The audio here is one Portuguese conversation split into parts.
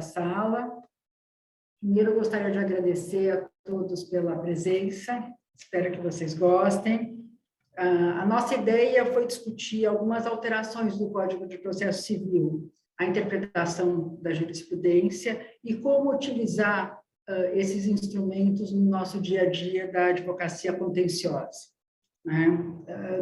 sala. Primeiro, eu gostaria de agradecer a todos pela presença, espero que vocês gostem. A nossa ideia foi discutir algumas alterações do Código de Processo Civil, a interpretação da jurisprudência e como utilizar esses instrumentos no nosso dia a dia da advocacia contenciosa.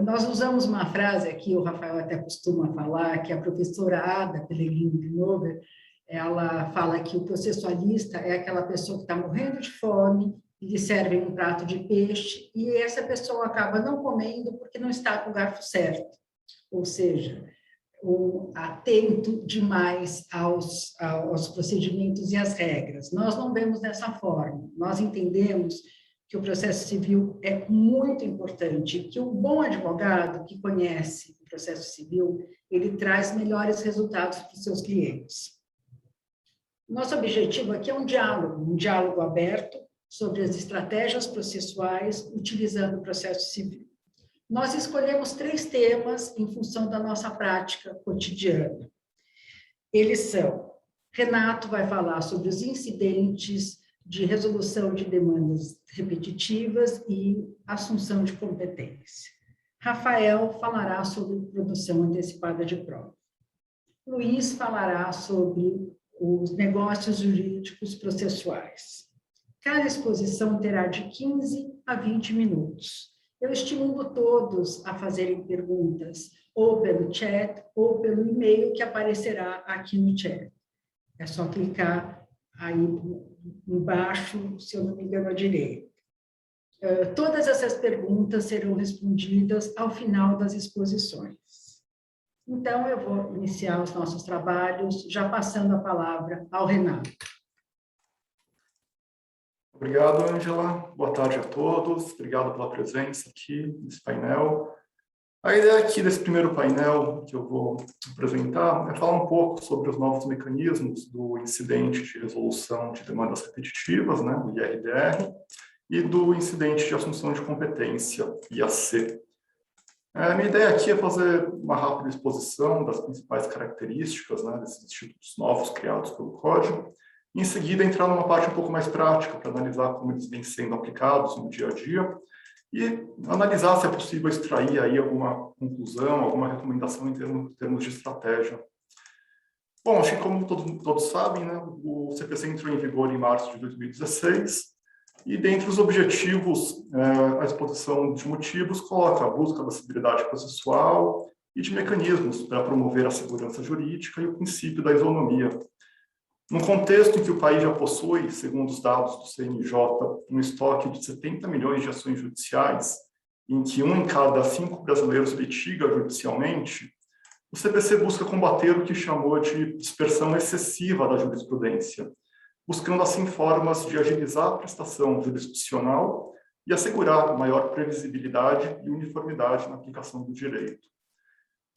Nós usamos uma frase aqui, o Rafael até costuma falar, que a professora Ada Pellegrini-Knober, ela fala que o processualista é aquela pessoa que está morrendo de fome e lhe servem um prato de peixe e essa pessoa acaba não comendo porque não está com o garfo certo, ou seja, atento demais aos procedimentos e às regras. Nós não vemos dessa forma, nós entendemos que o processo civil é muito importante, que o bom advogado que conhece o processo civil, ele traz melhores resultados para os seus clientes. Nosso objetivo aqui é um diálogo aberto sobre as estratégias processuais utilizando o processo civil. Nós escolhemos 3 temas em função da nossa prática cotidiana. Eles são, Renato vai falar sobre os incidentes de resolução de demandas repetitivas e assunção de competência. Rafael falará sobre produção antecipada de prova. Luiz falará sobre os negócios jurídicos processuais. Cada exposição terá de 15 a 20 minutos. Eu estimulo todos a fazerem perguntas, ou pelo chat, ou pelo e-mail que aparecerá aqui no chat. É só clicar aí embaixo, se eu não me engano, à direita. Todas essas perguntas serão respondidas ao final das exposições. Então, eu vou iniciar os nossos trabalhos, já passando a palavra ao Renato. Obrigado, Ângela. Boa tarde a todos. Obrigado pela presença aqui nesse painel. A ideia aqui desse primeiro painel que eu vou apresentar é falar um pouco sobre os novos mecanismos do incidente de resolução de demandas repetitivas, né, do IRDR, e do incidente de assunção de competência, IAC. A minha ideia aqui é fazer uma rápida exposição das principais características, né, desses institutos novos criados pelo Código, e em seguida entrar numa parte um pouco mais prática para analisar como eles vêm sendo aplicados no dia a dia e analisar se é possível extrair aí alguma conclusão, alguma recomendação em termos de estratégia. Bom, acho que como todos sabem, né, o CPC entrou em vigor em março de 2016 e dentre os objetivos, a exposição de motivos coloca a busca da civilidade processual e de mecanismos para promover a segurança jurídica e o princípio da isonomia. Num contexto em que o país já possui, segundo os dados do CNJ, um estoque de 70 milhões de ações judiciais, em que 1 em cada 5 brasileiros litiga judicialmente, o CPC busca combater o que chamou de dispersão excessiva da jurisprudência, buscando assim formas de agilizar a prestação jurisdicional e assegurar maior previsibilidade e uniformidade na aplicação do direito.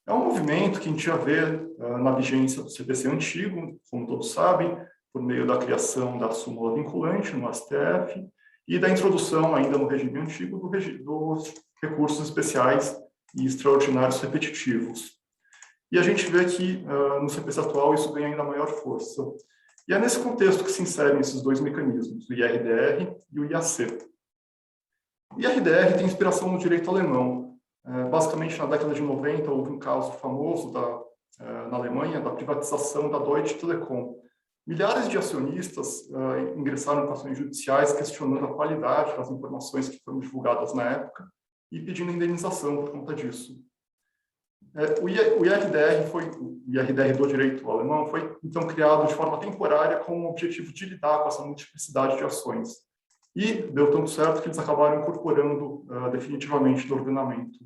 É um movimento que a gente já vê na vigência do CPC antigo, como todos sabem, por meio da criação da súmula vinculante no STF e da introdução ainda no regime antigo dos recursos especiais e extraordinários repetitivos. E a gente vê que no CPC atual isso ganha ainda maior força. E é nesse contexto que se inserem esses 2 mecanismos, o IRDR e o IAC. O IRDR tem inspiração no direito alemão. Basicamente, na década de 90, houve um caso famoso na Alemanha da privatização da Deutsche Telekom. Milhares de acionistas ingressaram com ações judiciais questionando a qualidade das informações que foram divulgadas na época e pedindo indenização por conta disso. O IRDR do direito alemão foi, então, criado de forma temporária com o objetivo de lidar com essa multiplicidade de ações. E deu tanto certo que eles acabaram incorporando definitivamente no ordenamento.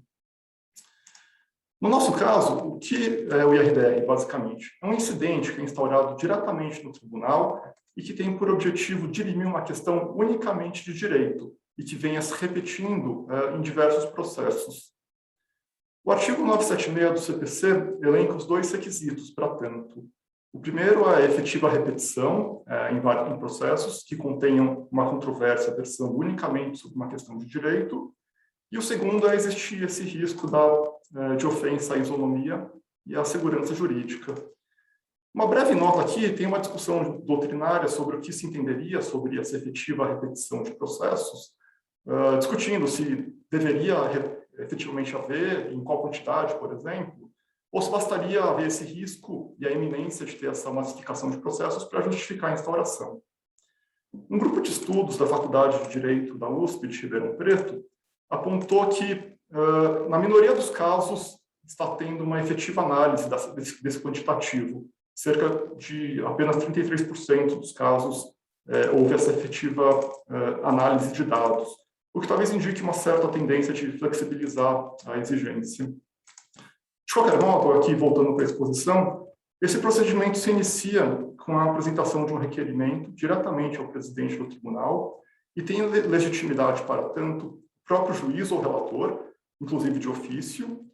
No nosso caso, o que é o IRDR, basicamente? É um incidente que é instaurado diretamente no tribunal e que tem por objetivo dirimir uma questão unicamente de direito e que venha se repetindo em diversos processos. O artigo 976 do CPC elenca os 2 requisitos para tanto. O primeiro é a efetiva repetição em processos que contenham uma controvérsia versando unicamente sobre uma questão de direito. E o segundo é existir esse risco de ofensa à isonomia e à segurança jurídica. Uma breve nota aqui, tem uma discussão doutrinária sobre o que se entenderia sobre essa efetiva repetição de processos, discutindo se deveria efetivamente haver, em qual quantidade, por exemplo, ou se bastaria haver esse risco e a iminência de ter essa massificação de processos para justificar a instauração. Um grupo de estudos da Faculdade de Direito da USP de Ribeirão Preto apontou que, na minoria dos casos, está tendo uma efetiva análise desse quantitativo. Cerca de apenas 33% dos casos houve essa efetiva análise de dados, o que talvez indique uma certa tendência de flexibilizar a exigência. De qualquer modo, aqui voltando para a exposição, esse procedimento se inicia com a apresentação de um requerimento diretamente ao presidente do tribunal e tem legitimidade para tanto o próprio juiz ou relator, inclusive de ofício,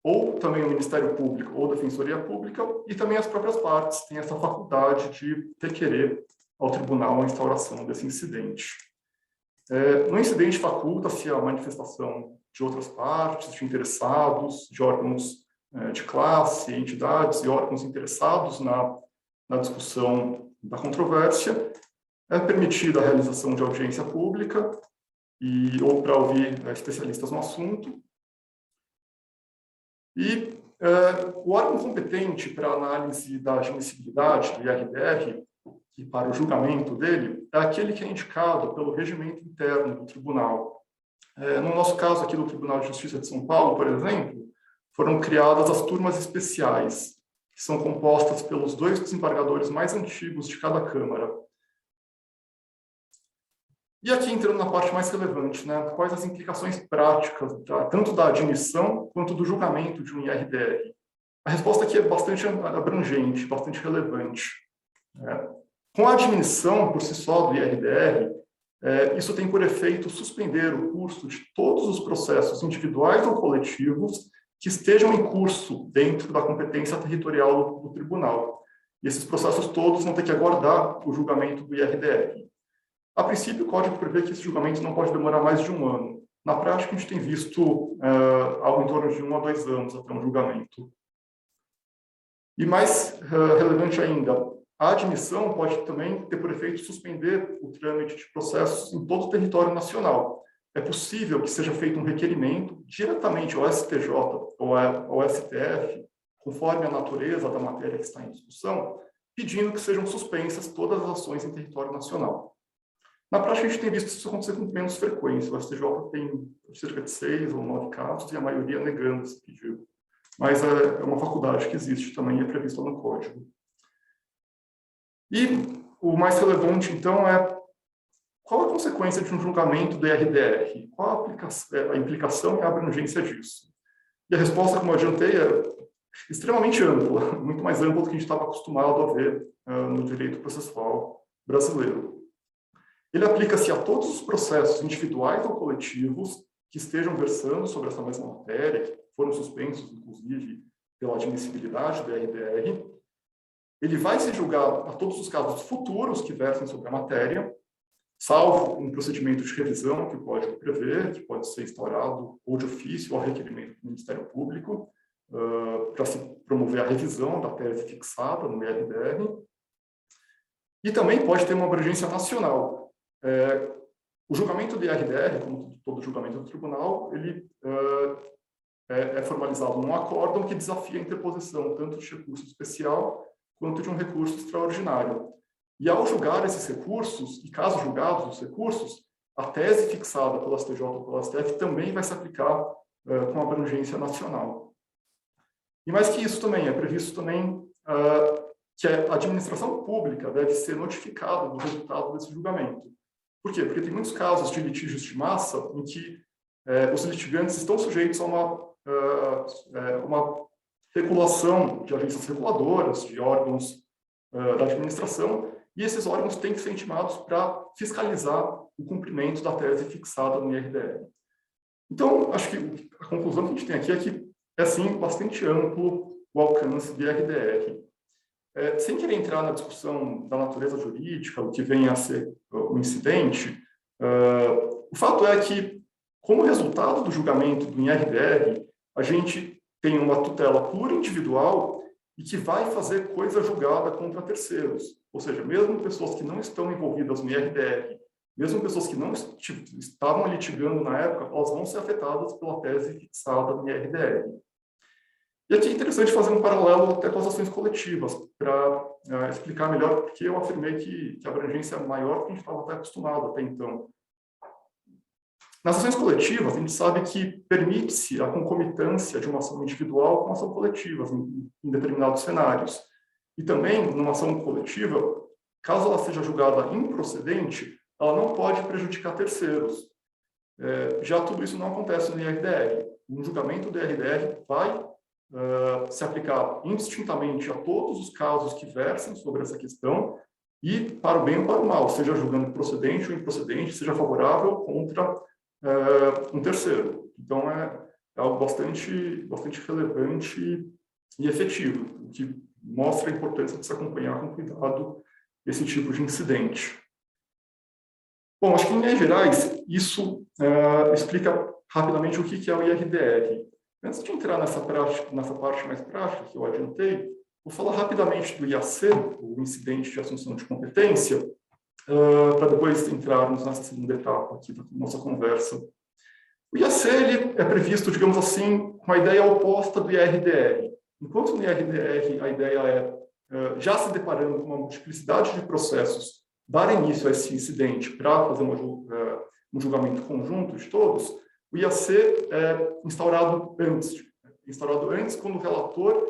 ou também o Ministério Público ou Defensoria Pública, e também as próprias partes têm essa faculdade de requerer ao tribunal a instauração desse incidente. No incidente, faculta-se a manifestação de outras partes, de interessados, de órgãos de classe, entidades e órgãos interessados na discussão da controvérsia. É permitida a realização de audiência pública ou para ouvir especialistas no assunto. E o órgão competente para a análise da admissibilidade do IRDR e para o julgamento dele é aquele que é indicado pelo regimento interno do tribunal. No nosso caso aqui do Tribunal de Justiça de São Paulo, por exemplo, foram criadas as turmas especiais, que são compostas pelos 2 desembargadores mais antigos de cada Câmara. E aqui entrando na parte mais relevante, né? Quais as implicações práticas, tanto da admissão quanto do julgamento de um IRDR? A resposta aqui é bastante abrangente, bastante relevante. Com a admissão por si só do IRDR, isso tem por efeito suspender o curso de todos os processos individuais ou coletivos que estejam em curso dentro da competência territorial do tribunal. E esses processos todos vão ter que aguardar o julgamento do IRDR. A princípio, o Código prevê que esse julgamento não pode demorar mais de 1 ano. Na prática, a gente tem visto algo em torno de 1 a 2 anos até um julgamento. E mais relevante ainda, a admissão pode também ter por efeito suspender o trâmite de processos em todo o território nacional. É possível que seja feito um requerimento diretamente ao STJ ou ao STF, conforme a natureza da matéria que está em discussão, pedindo que sejam suspensas todas as ações em território nacional. Na prática, a gente tem visto isso acontecer com menos frequência. O STJ tem cerca de 6 ou 9 casos e a maioria negando esse pedido. Mas é uma faculdade que existe também e é prevista no Código. E o mais relevante, então, é qual a consequência de um julgamento do IRDR? Qual a implicação e a abrangência disso? E a resposta, como eu adiantei, é extremamente ampla, muito mais ampla do que a gente estava acostumado a ver no direito processual brasileiro. Ele aplica-se a todos os processos individuais ou coletivos que estejam versando sobre essa mesma matéria, que foram suspensos, inclusive, pela admissibilidade do IRDR. Ele vai se julgar a todos os casos futuros que versem sobre a matéria, salvo um procedimento de revisão que o Código prevê, que pode ser instaurado ou de ofício ou a requerimento do Ministério Público, para se promover a revisão da tese fixada no IRDR. E também pode ter uma abrangência nacional. O julgamento do IRDR, como todo julgamento do tribunal, ele é formalizado num acórdão que desafia a interposição tanto de recurso especial quanto de um recurso extraordinário. E ao julgar esses recursos, e caso julgados os recursos, a tese fixada pelo STJ ou pelo STF também vai se aplicar com abrangência nacional. E mais que isso também, é previsto também que a administração pública deve ser notificada do resultado desse julgamento. Por quê? Porque tem muitos casos de litígios de massa em que os litigantes estão sujeitos a uma regulação de agências reguladoras, de órgãos da administração, e esses órgãos têm que ser intimados para fiscalizar o cumprimento da tese fixada no IRDR. Então, acho que a conclusão que a gente tem aqui é que é, sim, bastante amplo o alcance do IRDR. Sem querer entrar na discussão da natureza jurídica, o que vem a ser o incidente, o fato é que, como resultado do julgamento do IRDR, a gente tem uma tutela pluriindividual e que vai fazer coisa julgada contra terceiros. Ou seja, mesmo pessoas que não estão envolvidas no IRDR, mesmo pessoas que não estavam litigando na época, elas vão ser afetadas pela tese fixada no IRDR. E aqui é interessante fazer um paralelo até com as ações coletivas, para explicar melhor porque eu afirmei que a abrangência é maior do que a gente estava até acostumado até então. Nas ações coletivas, a gente sabe que permite-se a concomitância de uma ação individual com ação coletiva em determinados cenários. E também, numa ação coletiva, caso ela seja julgada improcedente, ela não pode prejudicar terceiros. Já tudo isso não acontece no IRDR. Um julgamento do IRDR vai se aplicar indistintamente a todos os casos que versem sobre essa questão e para o bem ou para o mal, seja julgando procedente ou improcedente, seja favorável contra um terceiro. Então, é algo bastante relevante e efetivo, o que mostra a importância de se acompanhar com cuidado esse tipo de incidente. Bom, acho que, em linhas gerais, isso explica rapidamente o que é o IRDR. Antes de entrar nessa parte mais prática que eu adiantei, vou falar rapidamente do IAC, o Incidente de Assunção de Competência, para depois entrarmos nessa segunda etapa aqui da nossa conversa. O IAC ele é previsto, digamos assim, com a ideia oposta do IRDR. Enquanto no IRDR a ideia é, já se deparando com uma multiplicidade de processos, dar início a esse incidente para fazer um julgamento conjunto de todos, o IAC é instaurado antes quando o relator,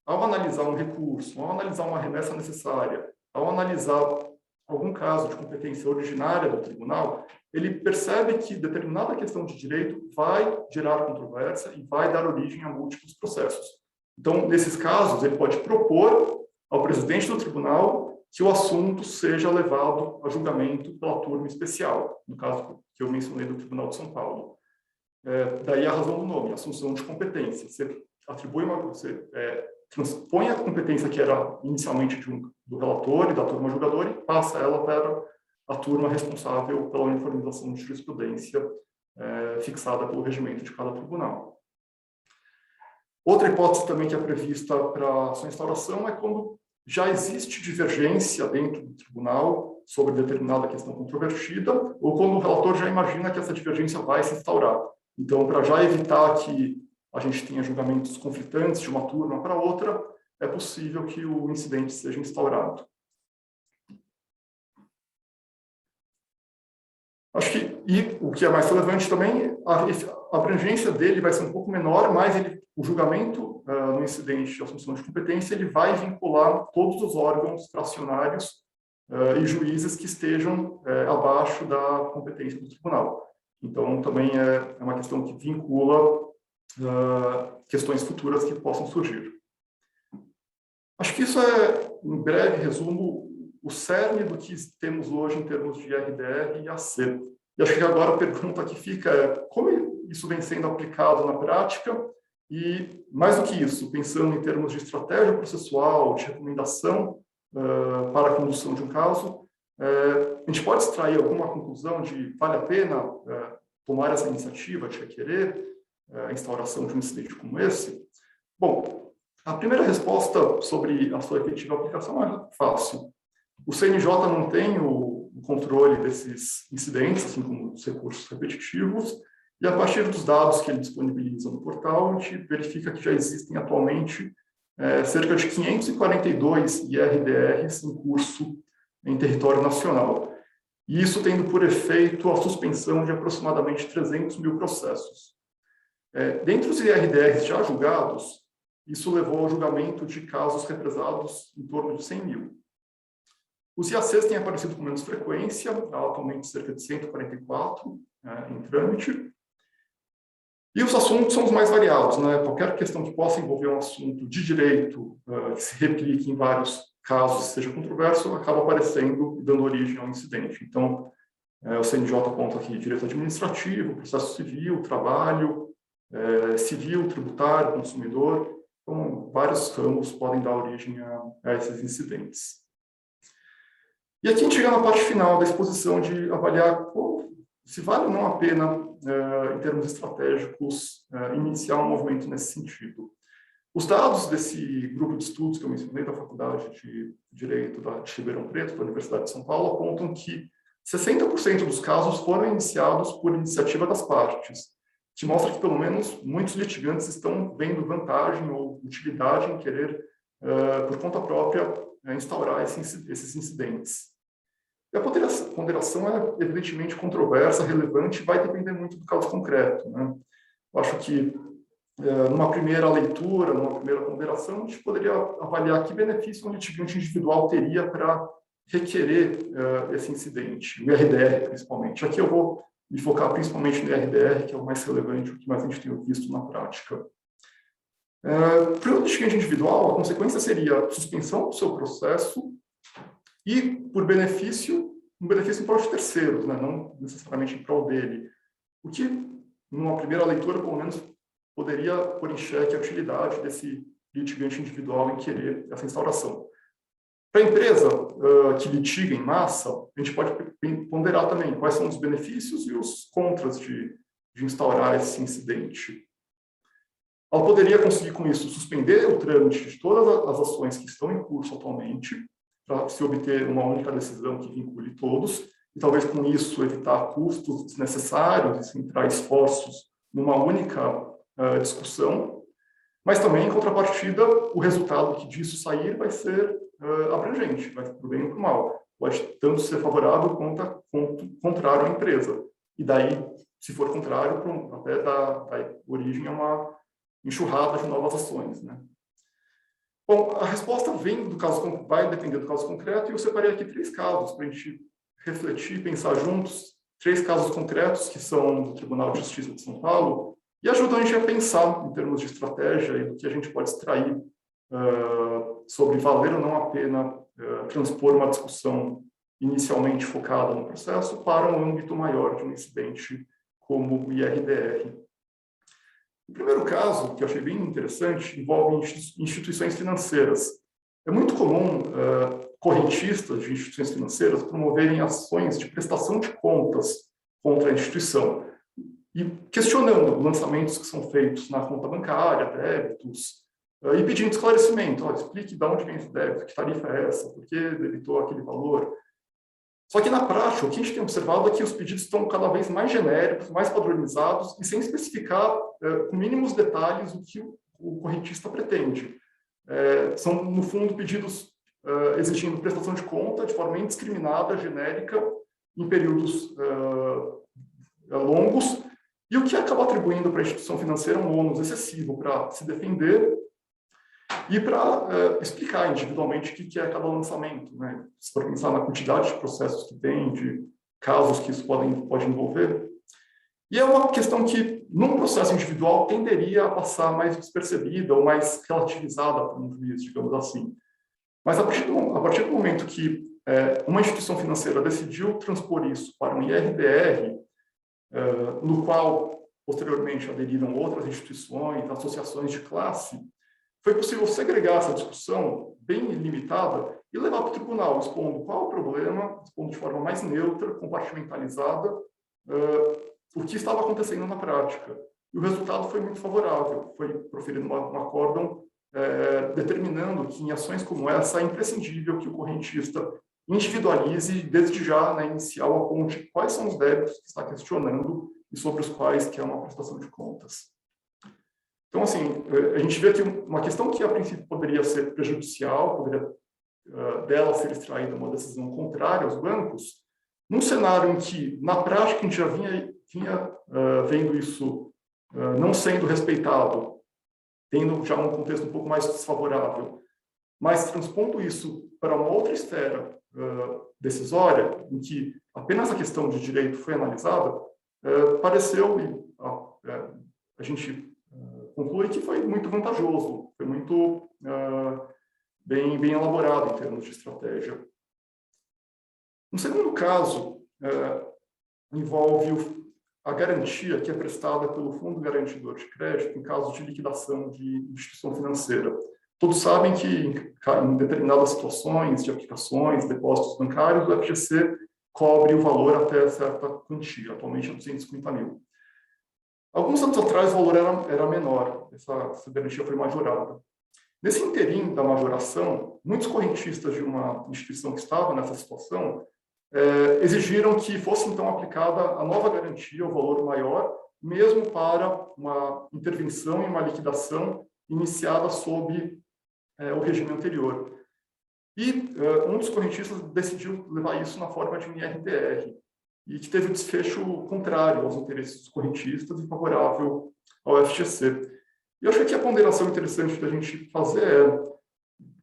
ao analisar um recurso, ao analisar uma remessa necessária, ao analisar algum caso de competência originária do tribunal, ele percebe que determinada questão de direito vai gerar controvérsia e vai dar origem a múltiplos processos. Então, nesses casos, ele pode propor ao presidente do tribunal que o assunto seja levado a julgamento pela turma especial, no caso que eu mencionei do Tribunal de São Paulo. Daí a razão do nome, assunção de competência. Você transpõe a competência que era inicialmente do relator e da turma julgadora e passa ela para a turma responsável pela uniformização de jurisprudência fixada pelo regimento de cada tribunal. Outra hipótese também que é prevista para a sua instauração é quando já existe divergência dentro do tribunal sobre determinada questão controvertida ou quando o relator já imagina que essa divergência vai se instaurar. Então, para já evitar que a gente tenha julgamentos conflitantes de uma turma para outra, é possível que o incidente seja instaurado. Acho que, e o que é mais relevante também, a abrangência dele vai ser um pouco menor, mas o julgamento no incidente de assunção de competência, ele vai vincular todos os órgãos fracionários e juízes que estejam abaixo da competência do tribunal. Então, também é uma questão que vincula questões futuras que possam surgir. Acho que isso é, em breve resumo, o cerne do que temos hoje em termos de IRDR e AC. E acho que agora a pergunta que fica é como isso vem sendo aplicado na prática e, mais do que isso, pensando em termos de estratégia processual, de recomendação para a condução de um caso, a gente pode extrair alguma conclusão de vale a pena tomar essa iniciativa de requerer a instauração de um incidente como esse? Bom, a primeira resposta sobre a sua efetiva aplicação é fácil. O CNJ não tem o controle desses incidentes, assim como os recursos repetitivos, e a partir dos dados que ele disponibiliza no portal, a gente verifica que já existem atualmente cerca de 542 IRDRs em curso em território nacional. E isso tendo por efeito a suspensão de aproximadamente 300 mil processos. Dentre os IRDRs já julgados, isso levou ao julgamento de casos represados em torno de 100 mil. Os IACs têm aparecido com menos frequência, há atualmente cerca de 144 em trâmite. E os assuntos são os mais variados, né? Qualquer questão que possa envolver um assunto de direito, que se replique em vários casos, seja controverso, acaba aparecendo e dando origem ao incidente. Então, o CNJ aponta aqui direito administrativo, processo civil, trabalho, civil, tributário, consumidor. Então, vários ramos podem dar origem a esses incidentes. E aqui a gente chega na parte final da exposição de avaliar se vale ou não a pena, em termos estratégicos, iniciar um movimento nesse sentido. Os dados desse grupo de estudos que eu mencionei da Faculdade de Direito de Ribeirão Preto, da Universidade de São Paulo, apontam que 60% dos casos foram iniciados por iniciativa das partes, que mostra que, pelo menos, muitos litigantes estão vendo vantagem ou utilidade em querer, por conta própria, instaurar esses incidentes. E a ponderação é, evidentemente, controversa, relevante, e vai depender muito do caso concreto, né? Eu acho que, numa primeira leitura, numa primeira ponderação, a gente poderia avaliar que benefício um litigante individual teria para requerer esse incidente, o IRDR, principalmente. Aqui eu vou me focar principalmente no IRDR, que é o mais relevante, o que mais a gente tem visto na prática. Para o litigante individual, a consequência seria a suspensão do seu processo e, por benefício, um benefício em prol de terceiros, né? Não necessariamente em prol dele. O que, numa primeira leitura, pelo menos, poderia pôr em xeque a utilidade desse litigante individual em querer essa instauração. Para a empresa que litiga em massa, a gente pode ponderar também quais são os benefícios e os contras de instaurar esse incidente. Ela poderia conseguir, com isso, suspender o trâmite de todas as ações que estão em curso atualmente, para se obter uma única decisão que vincule todos, e talvez com isso evitar custos desnecessários e centrar esforços numa única discussão, mas também, em contrapartida, o resultado que disso sair vai ser abrangente, vai para o bem ou para o mal. Pode tanto ser favorável quanto contrário à empresa. E daí, se for contrário, até dá origem a uma enxurrada de novas ações, né? Bom, a resposta vai depender do caso concreto, e eu separei aqui 3 casos para a gente refletir, pensar juntos, 3 casos concretos que são do Tribunal de Justiça de São Paulo, e ajudam a gente a pensar em termos de estratégia e do que a gente pode extrair sobre valer ou não a pena transpor uma discussão inicialmente focada no processo para um âmbito maior de um incidente como o IRDR. O primeiro caso, que eu achei bem interessante, envolve instituições financeiras. É muito comum correntistas de instituições financeiras promoverem ações de prestação de contas contra a instituição e questionando lançamentos que são feitos na conta bancária, débitos, e pedindo esclarecimento. Explique de onde vem esse débito, que tarifa é essa, por que debitou aquele valor. Só que, na prática, o que a gente tem observado é que os pedidos estão cada vez mais genéricos, mais padronizados e sem especificar com mínimos detalhes o que o correntista pretende. São, no fundo, pedidos exigindo prestação de conta de forma indiscriminada, genérica, em períodos longos, e o que acaba atribuindo para a instituição financeira um ônus excessivo para se defender e para explicar individualmente o que é cada lançamento, né? Se for pensar na quantidade de processos que tem, de casos que isso pode envolver. E é uma questão que, num processo individual, tenderia a passar mais despercebida ou mais relativizada por um juiz, digamos assim. Mas a partir do momento que uma instituição financeira decidiu transpor isso para um IRDR, no qual, posteriormente, aderiram outras instituições, associações de classe, foi possível segregar essa discussão bem limitada e levar para o tribunal, expondo qual o problema, expondo de forma mais neutra, compartimentalizada, o que estava acontecendo na prática. E o resultado foi muito favorável. Foi proferido um acórdão determinando que em ações como essa é imprescindível que o correntista individualize desde já, na inicial, aponte quais são os débitos que está questionando e sobre os quais quer uma prestação de contas. Então, assim, a gente vê que uma questão que, a princípio, poderia ser prejudicial, poderia dela ser extraída uma decisão contrária aos bancos, num cenário em que, na prática, a gente já vinha vendo isso não sendo respeitado, tendo já um contexto um pouco mais desfavorável, mas transpondo isso para uma outra esfera decisória, em que apenas a questão de direito foi analisada, pareceu, e a gente conclui que foi muito vantajoso, foi muito bem elaborado em termos de estratégia. Um segundo caso envolve a garantia que é prestada pelo Fundo Garantidor de Crédito em caso de liquidação de instituição financeira. Todos sabem que, em determinadas situações de aplicações, depósitos bancários, o FGC cobre o valor até certa quantia, atualmente é 250 mil. Alguns anos atrás, o valor era menor, essa garantia foi majorada. Nesse interim da majoração, muitos correntistas de uma instituição que estava nessa situação exigiram que fosse, então, aplicada a nova garantia, o valor maior, mesmo para uma intervenção e uma liquidação iniciada sob o regime anterior. E um dos correntistas decidiu levar isso na forma de um IRDR, e que teve um desfecho contrário aos interesses dos correntistas e favorável ao FGC. E eu acho que aqui a ponderação interessante da gente fazer é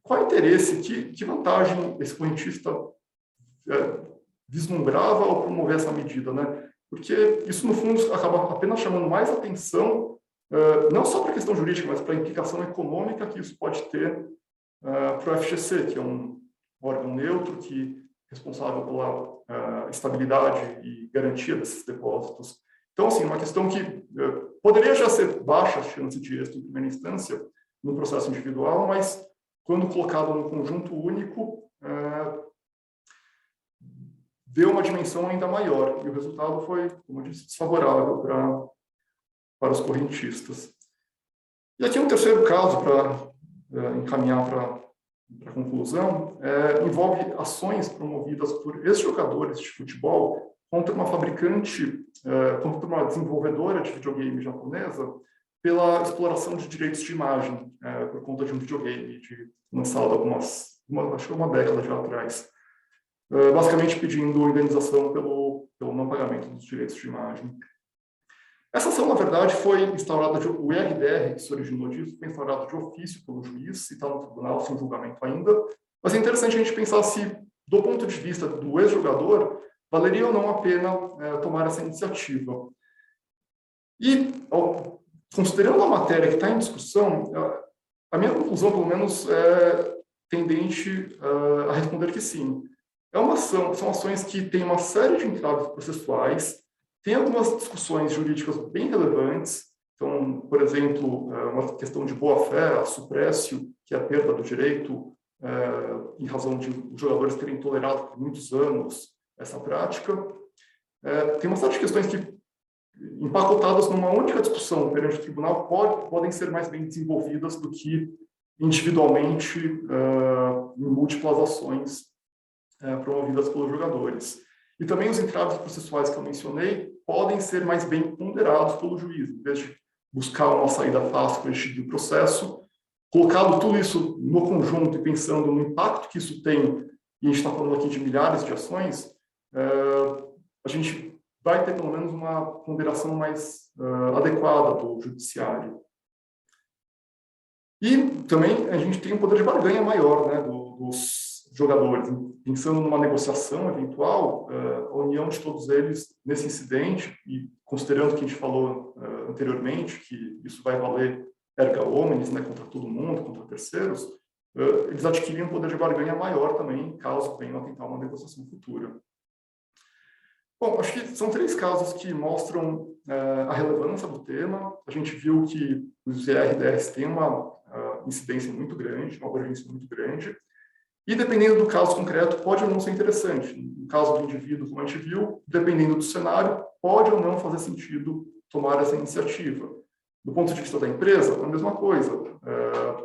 qual é o interesse, que vantagem esse correntista vislumbrava ao promover essa medida, né? Porque isso, no fundo, acaba apenas chamando mais atenção, não só para a questão jurídica, mas para a implicação econômica que isso pode ter para o FGC, que é um órgão neutro que é responsável pela estabilidade e garantia desses depósitos. Então, assim, uma questão que poderia já ser baixa a chance de êxito em primeira instância no processo individual, mas quando colocado no conjunto único, deu uma dimensão ainda maior, e o resultado foi, como eu disse, desfavorável para os correntistas. E aqui um terceiro caso, para encaminhar para a conclusão, envolve ações promovidas por ex-jogadores de futebol contra uma fabricante, contra uma desenvolvedora de videogame japonesa, pela exploração de direitos de imagem, por conta de um videogame lançado acho que uma década já atrás. Basicamente pedindo indenização pelo não pagamento dos direitos de imagem. Essa ação, na verdade, foi instaurada, o IRDR, que se originou disso, foi instaurado de ofício pelo juiz, e está no tribunal, sem julgamento ainda. Mas é interessante a gente pensar se, do ponto de vista do ex-jogador, valeria ou não a pena tomar essa iniciativa. E, considerando a matéria que está em discussão, a minha conclusão, pelo menos, é tendente a responder que sim. São ações que têm uma série de entraves processuais, tem algumas discussões jurídicas bem relevantes. Então, por exemplo, uma questão de boa-fé, a suprécio, que é a perda do direito, em razão de os jogadores terem tolerado por muitos anos essa prática. Tem uma série de questões que, empacotadas numa única discussão perante o tribunal, podem ser mais bem desenvolvidas do que individualmente em múltiplas ações promovidas pelos jogadores. E também os entraves processuais que eu mencionei podem ser mais bem ponderados pelo juiz, em vez de buscar uma saída fácil para extinguir o processo, colocado tudo isso no conjunto e pensando no impacto que isso tem, e a gente está falando aqui de milhares de ações, a gente vai ter pelo menos uma ponderação mais adequada do judiciário. E também a gente tem um poder de barganha maior, né, dos jogadores, pensando numa negociação eventual, a união de todos eles nesse incidente, e considerando que a gente falou anteriormente, que isso vai valer erga omnes, né, contra todo mundo, contra terceiros, eles adquirem um poder de barganha maior também, caso venham a tentar uma negociação futura. Bom, acho que são 3 casos que mostram a relevância do tema. A gente viu que os IRDRs têm uma incidência muito grande, uma abrangência muito grande, e dependendo do caso concreto, pode ou não ser interessante. No caso do indivíduo, como a gente viu, dependendo do cenário, pode ou não fazer sentido tomar essa iniciativa. Do ponto de vista da empresa, a mesma coisa.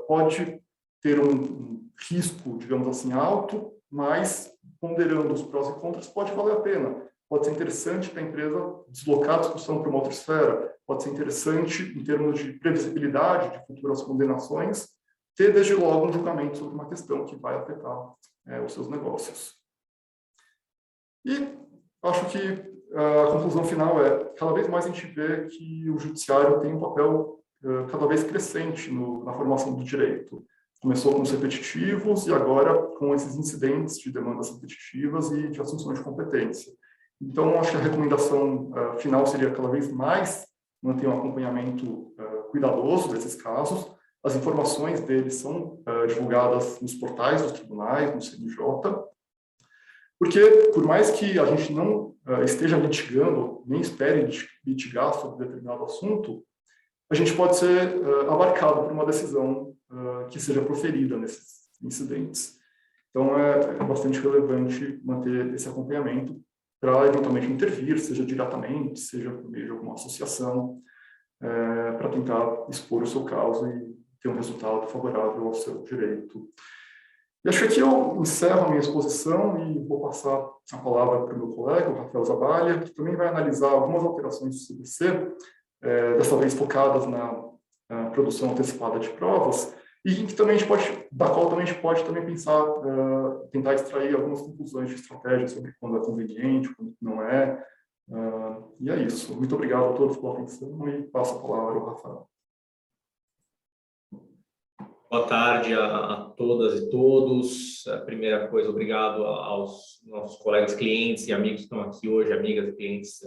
Pode ter um risco, digamos assim, alto, mas ponderando os prós e contras, pode valer a pena. Pode ser interessante para a empresa deslocar a discussão para uma outra esfera. Pode ser interessante, em termos de previsibilidade de futuras condenações, ter, desde logo, um julgamento sobre uma questão que vai afetar os seus negócios. E acho que a conclusão final é, cada vez mais a gente vê que o judiciário tem um papel cada vez crescente na formação do direito. Começou com os repetitivos e agora com esses incidentes de demandas repetitivas e de assunções de competência. Então, acho que a recomendação final seria cada vez mais manter um acompanhamento cuidadoso desses casos. As informações deles são divulgadas nos portais dos tribunais, no CNJ, porque, por mais que a gente não esteja litigando, nem espere litigar sobre determinado assunto, a gente pode ser abarcado por uma decisão que seja proferida nesses incidentes. Então, é bastante relevante manter esse acompanhamento para, eventualmente, intervir, seja diretamente, seja por meio de alguma associação, para tentar expor o seu caso e ter um resultado favorável ao seu direito. E acho que aqui eu encerro a minha exposição e vou passar a palavra para o meu colega, o Rafael Zabalha, que também vai analisar algumas alterações do CDC, dessa vez focadas na produção antecipada de provas, e que também da qual também a gente pode também pensar, tentar extrair algumas conclusões de estratégia sobre quando é conveniente, quando não é. E é isso. Muito obrigado a todos pela atenção e passo a palavra ao Rafael. Boa tarde a todas e todos. A primeira coisa, obrigado aos nossos colegas clientes e amigos que estão aqui hoje, amigas e clientes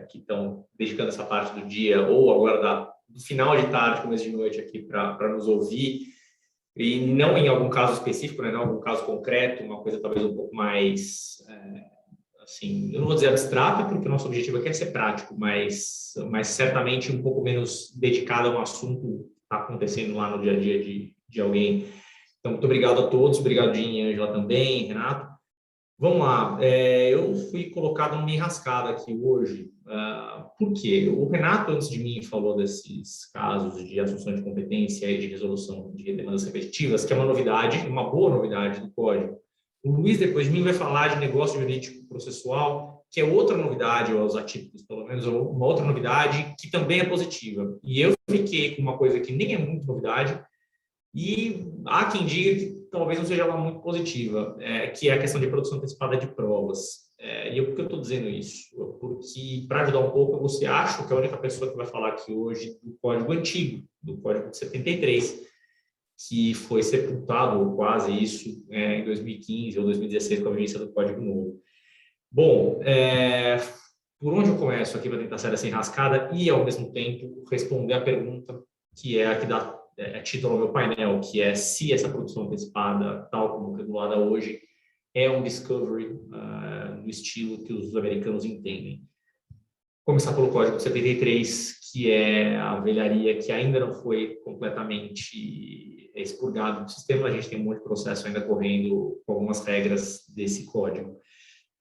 que estão dedicando essa parte do dia ou agora do final de tarde, começo de noite aqui para nos ouvir. E não em algum caso específico, né, não em algum caso concreto, uma coisa talvez um pouco mais, assim, eu não vou dizer abstrata, porque o nosso objetivo aqui é ser prático, mas certamente um pouco menos dedicado a um assunto que está acontecendo lá no dia a dia de alguém. Então, muito obrigado a todos, obrigado, Jean e Ângela também, Renato. Vamos lá, eu fui colocado numa enrascada aqui hoje. Por quê? O Renato, antes de mim, falou desses casos de assunção de competência e de resolução de demandas repetitivas, que é uma novidade, uma boa novidade do Código. O Luiz, depois de mim, vai falar de negócio jurídico processual, que é outra novidade, ou os atípicos, pelo menos, uma outra novidade que também é positiva. E eu fiquei com uma coisa que nem é muito novidade, e há quem diga que talvez não seja lá muito positiva, que é a questão de produção antecipada de provas. E por que eu estou dizendo isso? Porque, para ajudar um pouco, você acha que a única pessoa que vai falar aqui hoje do Código antigo, do Código de 73, que foi sepultado, ou quase isso, em 2015 ou 2016, com a vigência do Código Novo. Bom, por onde eu começo aqui para tentar sair dessa enrascada e, ao mesmo tempo, responder a pergunta que é a que dá título ao meu painel, que é se essa produção antecipada, tal como regulada hoje, é um discovery do estilo que os americanos entendem. Começar pelo Código 73, que é a velharia que ainda não foi completamente expurgado do sistema. A gente tem um monte de processo ainda correndo com algumas regras desse código.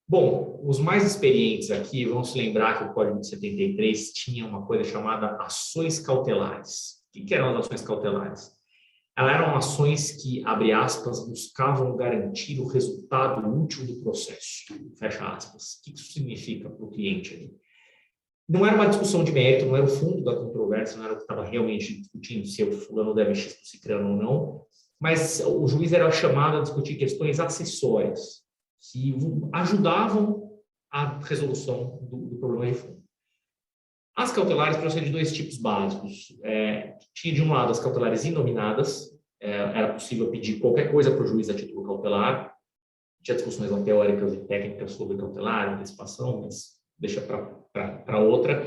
Bom, os mais experientes aqui vão se lembrar que o Código de 73 tinha uma coisa chamada ações cautelares. O que eram as ações cautelares? Elas eram ações que, abre aspas, buscavam garantir o resultado útil do processo, fecha aspas. O que isso significa para o cliente ali? Não era uma discussão de mérito, não era o fundo da controvérsia, não era o que estava realmente discutindo se o fulano deve X para o ciclano ou não, mas o juiz era chamado a discutir questões acessórias que ajudavam a resolução do problema de fundo. As cautelares procedem de dois tipos básicos. Tinha, de um lado, as cautelares inominadas. Era possível pedir qualquer coisa para o juiz a título cautelar. Tinha discussões teóricas e técnicas sobre cautelar, antecipação, mas deixa para outra.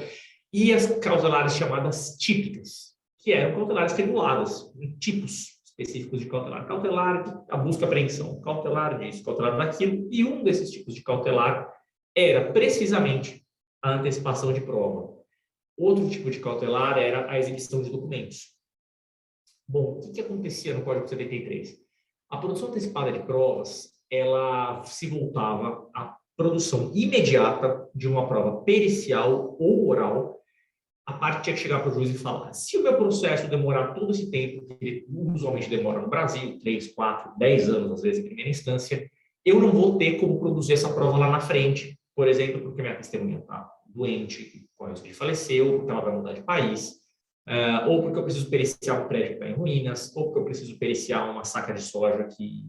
E as cautelares chamadas típicas, que eram cautelares reguladas, em tipos específicos de cautelar. Cautelar, a busca e apreensão. Cautelar disso, cautelar daquilo. E um desses tipos de cautelar era precisamente a antecipação de prova. Outro tipo de cautelar era a exibição de documentos. Bom, o que acontecia no Código 73? A produção antecipada de provas, ela se voltava à produção imediata de uma prova pericial ou oral. A parte tinha que chegar para o juiz e falar: se o meu processo demorar todo esse tempo, que ele usualmente demora no Brasil, 3, 4, 10 anos, às vezes, em primeira instância, eu não vou ter como produzir essa prova lá na frente, por exemplo, porque minha testemunha está doente, corre o risco de falecer, ou porque ela vai mudar de país, ou porque eu preciso periciar um prédio que está em ruínas, ou porque eu preciso periciar uma saca de soja que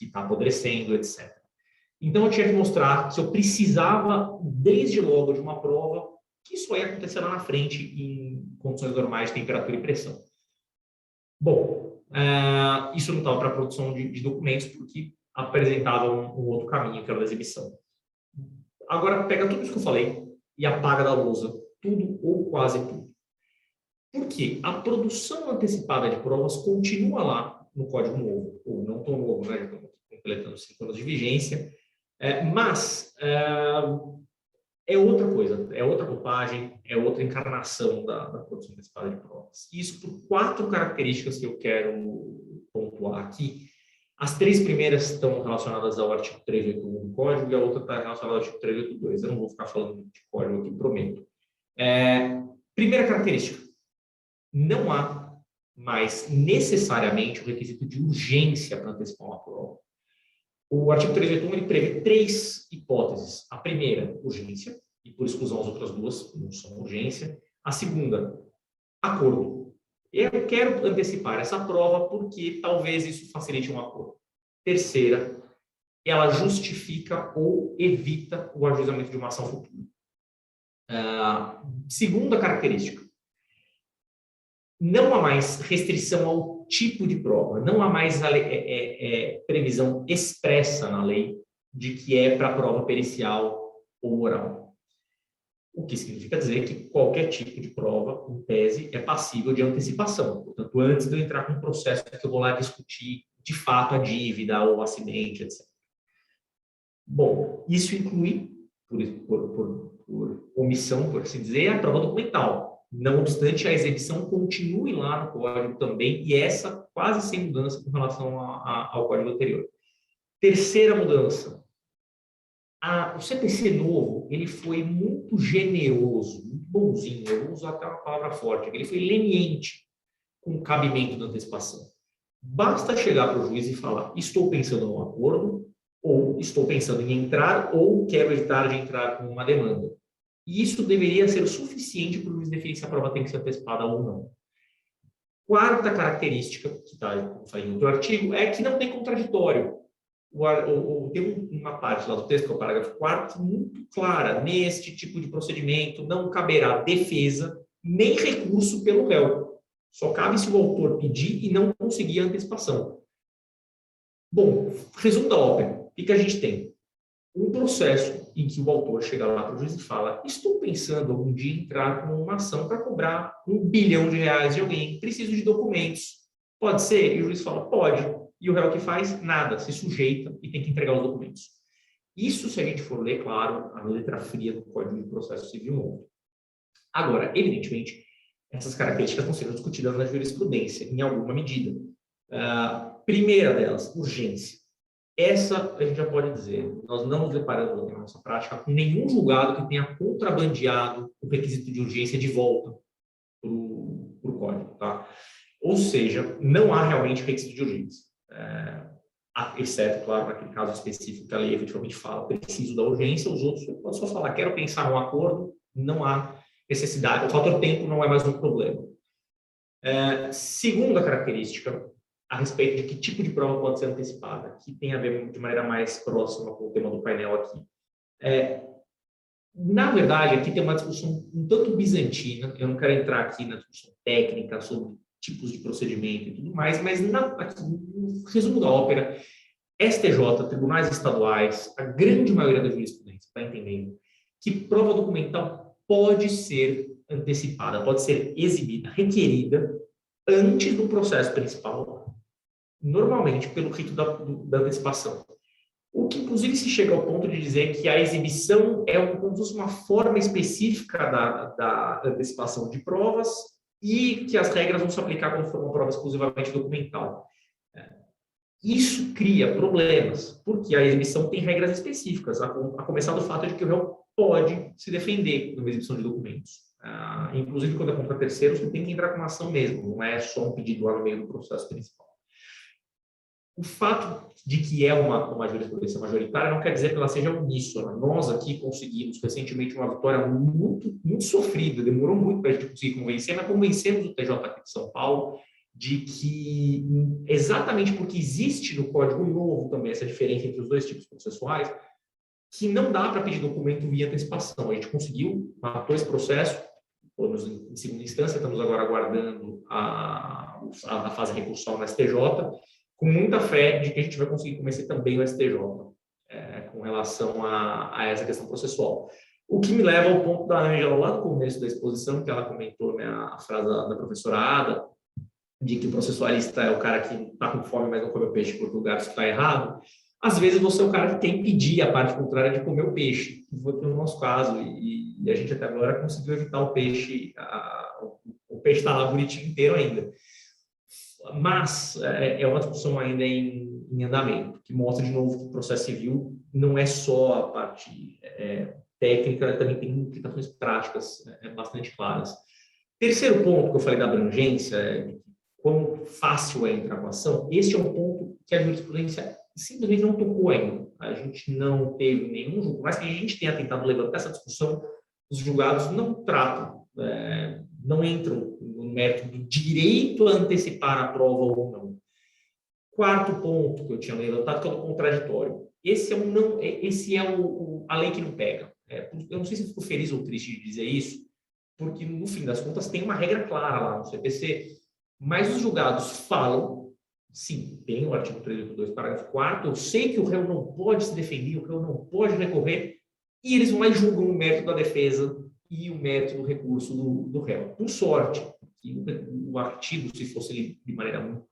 está apodrecendo, etc. Então, eu tinha que mostrar que eu precisava, desde logo, de uma prova que isso ia acontecer lá na frente em condições normais de temperatura e pressão. Bom, isso não estava para a produção de documentos, porque apresentava um outro caminho, que era a exibição. Agora, pega tudo isso que eu falei e apaga da lousa, tudo ou quase tudo. Por quê? A produção antecipada de provas continua lá no Código Novo, ou não tão novo, né? Já estamos completando 5 anos de vigência, mas é outra coisa, é outra roupagem, é outra encarnação da produção antecipada de provas. Isso por 4 características que eu quero pontuar aqui. As 3 primeiras estão relacionadas ao artigo 381 do Código e a outra está relacionada ao artigo 382. Eu não vou ficar falando de código aqui, prometo. Primeira característica, não há mais necessariamente o requisito de urgência para antecipar uma prova. O artigo 381 ele prevê 3 hipóteses. A primeira, urgência, e por exclusão as outras 2 não são urgência. A segunda, acordo. Eu quero antecipar essa prova porque talvez isso facilite um acordo. Terceira, ela justifica ou evita o ajuizamento de uma ação futura. Segunda característica, não há mais restrição ao tipo de prova, não há mais previsão expressa na lei de que é para prova pericial ou oral. O que significa dizer que qualquer tipo de prova, em tese, é passível de antecipação. Portanto, antes de eu entrar com um processo que eu vou lá discutir de fato a dívida ou o acidente, etc. Bom, isso inclui, por omissão, por assim dizer, a prova documental. Não obstante, a exibição continue lá no código também, e essa quase sem mudança com relação ao código anterior. Terceira mudança. O CPC novo, ele foi muito generoso, muito bonzinho, eu vou usar até uma palavra forte, ele foi leniente com o cabimento da antecipação. Basta chegar para o juiz e falar, estou pensando em um acordo, ou estou pensando em entrar, ou quero evitar de entrar com uma demanda. E isso deveria ser o suficiente para o juiz definir se a prova tem que ser antecipada ou não. Quarta característica, que está em outro artigo, é que não tem contraditório. Tem uma parte lá do texto, que é o parágrafo 4º, muito clara. Neste tipo de procedimento não caberá defesa nem recurso pelo réu. Só cabe se o autor pedir e não conseguir a antecipação. Bom, resumo da ópera. O que a gente tem? Um processo em que o autor chega lá para o juiz e fala, estou pensando algum dia em entrar com uma ação para cobrar R$1 bilhão de alguém, preciso de documentos. Pode ser? E o juiz fala, pode. E o réu que faz? Nada, se sujeita e tem que entregar os documentos. Isso, se a gente for ler, claro, a letra fria do Código de Processo Civil Novo. Agora, evidentemente, essas características estão sendo discutidas na jurisprudência, em alguma medida. Primeira delas, urgência. Essa, a gente já pode dizer, nós não nos deparamos na nossa prática com nenhum julgado que tenha contrabandeado o requisito de urgência de volta para o código. Tá? Ou seja, não há realmente requisito de urgência. Exceto, claro, naquele caso específico que a lei efetivamente fala, preciso da urgência, os outros podem só falar, quero pensar num acordo, não há necessidade, o fator tempo não é mais um problema. Segunda característica, a respeito de que tipo de prova pode ser antecipada, que tem a ver de maneira mais próxima com o tema do painel aqui. Na verdade, aqui tem uma discussão um tanto bizantina, eu não quero entrar aqui na discussão técnica sobre tipos de procedimento e tudo mais, mas aqui, no resumo da ópera, STJ, tribunais estaduais, a grande maioria da jurisprudência está entendendo que prova documental pode ser antecipada, pode ser exibida, requerida antes do processo principal, normalmente pelo rito da antecipação. O que, inclusive, se chega ao ponto de dizer que a exibição é como se fosse uma forma específica da antecipação de provas e que as regras vão se aplicar quando for uma prova exclusivamente documental. Isso cria problemas, porque a exibição tem regras específicas, a começar do fato de que o réu pode se defender numa exibição de documentos. Inclusive, quando é contra terceiros, você tem que entrar com uma ação mesmo, não é só um pedido lá no meio do processo principal. O fato de que é uma jurisprudência majoritária não quer dizer que ela seja uníssona. Nós aqui conseguimos recentemente uma vitória muito, muito sofrida, demorou muito para a gente conseguir convencer, mas convencemos o TJ aqui de São Paulo de que, exatamente porque existe no Código Novo também essa diferença entre os dois tipos processuais, que não dá para pedir documento via antecipação. A gente conseguiu, matou esse processo, fomos em segunda instância, estamos agora aguardando a fase recursal na STJ, com muita fé de que a gente vai conseguir convencer também o STJ com relação a essa questão processual. O que me leva ao ponto da Ângela, lá no começo da exposição, que ela comentou, né, a frase da professora Ada, de que o processualista é o cara que está com fome, mas não come o peixe porque o gato está errado. Às vezes você é o cara que tem que pedir a parte contrária de comer o peixe. Foi no nosso caso, e a gente até agora conseguiu evitar o peixe, o peixe está lá bonitinho inteiro ainda. Mas é uma discussão ainda em andamento, que mostra de novo que o processo civil não é só a parte técnica, também tem implicações práticas bastante claras. Terceiro ponto que eu falei da abrangência, quão fácil é entrar com a ação, este é um ponto que a jurisprudência simplesmente não tocou ainda. A gente não teve nenhum julgamento, mas que a gente tenha tentado levantar essa discussão, os julgados não tratam, não entram no mérito do direito a antecipar a prova ou não. Quarto ponto que eu tinha levantado, que é o do contraditório. Esse é a lei que não pega. Eu não sei se eu fico feliz ou triste de dizer isso, porque, no fim das contas, tem uma regra clara lá no CPC, mas os julgados falam, sim, tem o artigo 382, parágrafo 4º, eu sei que o réu não pode se defender, o réu não pode recorrer, e eles vão lá e julgam o mérito da defesa e o mérito do recurso do réu. Por sorte, o artigo, se fosse lido de maneira muito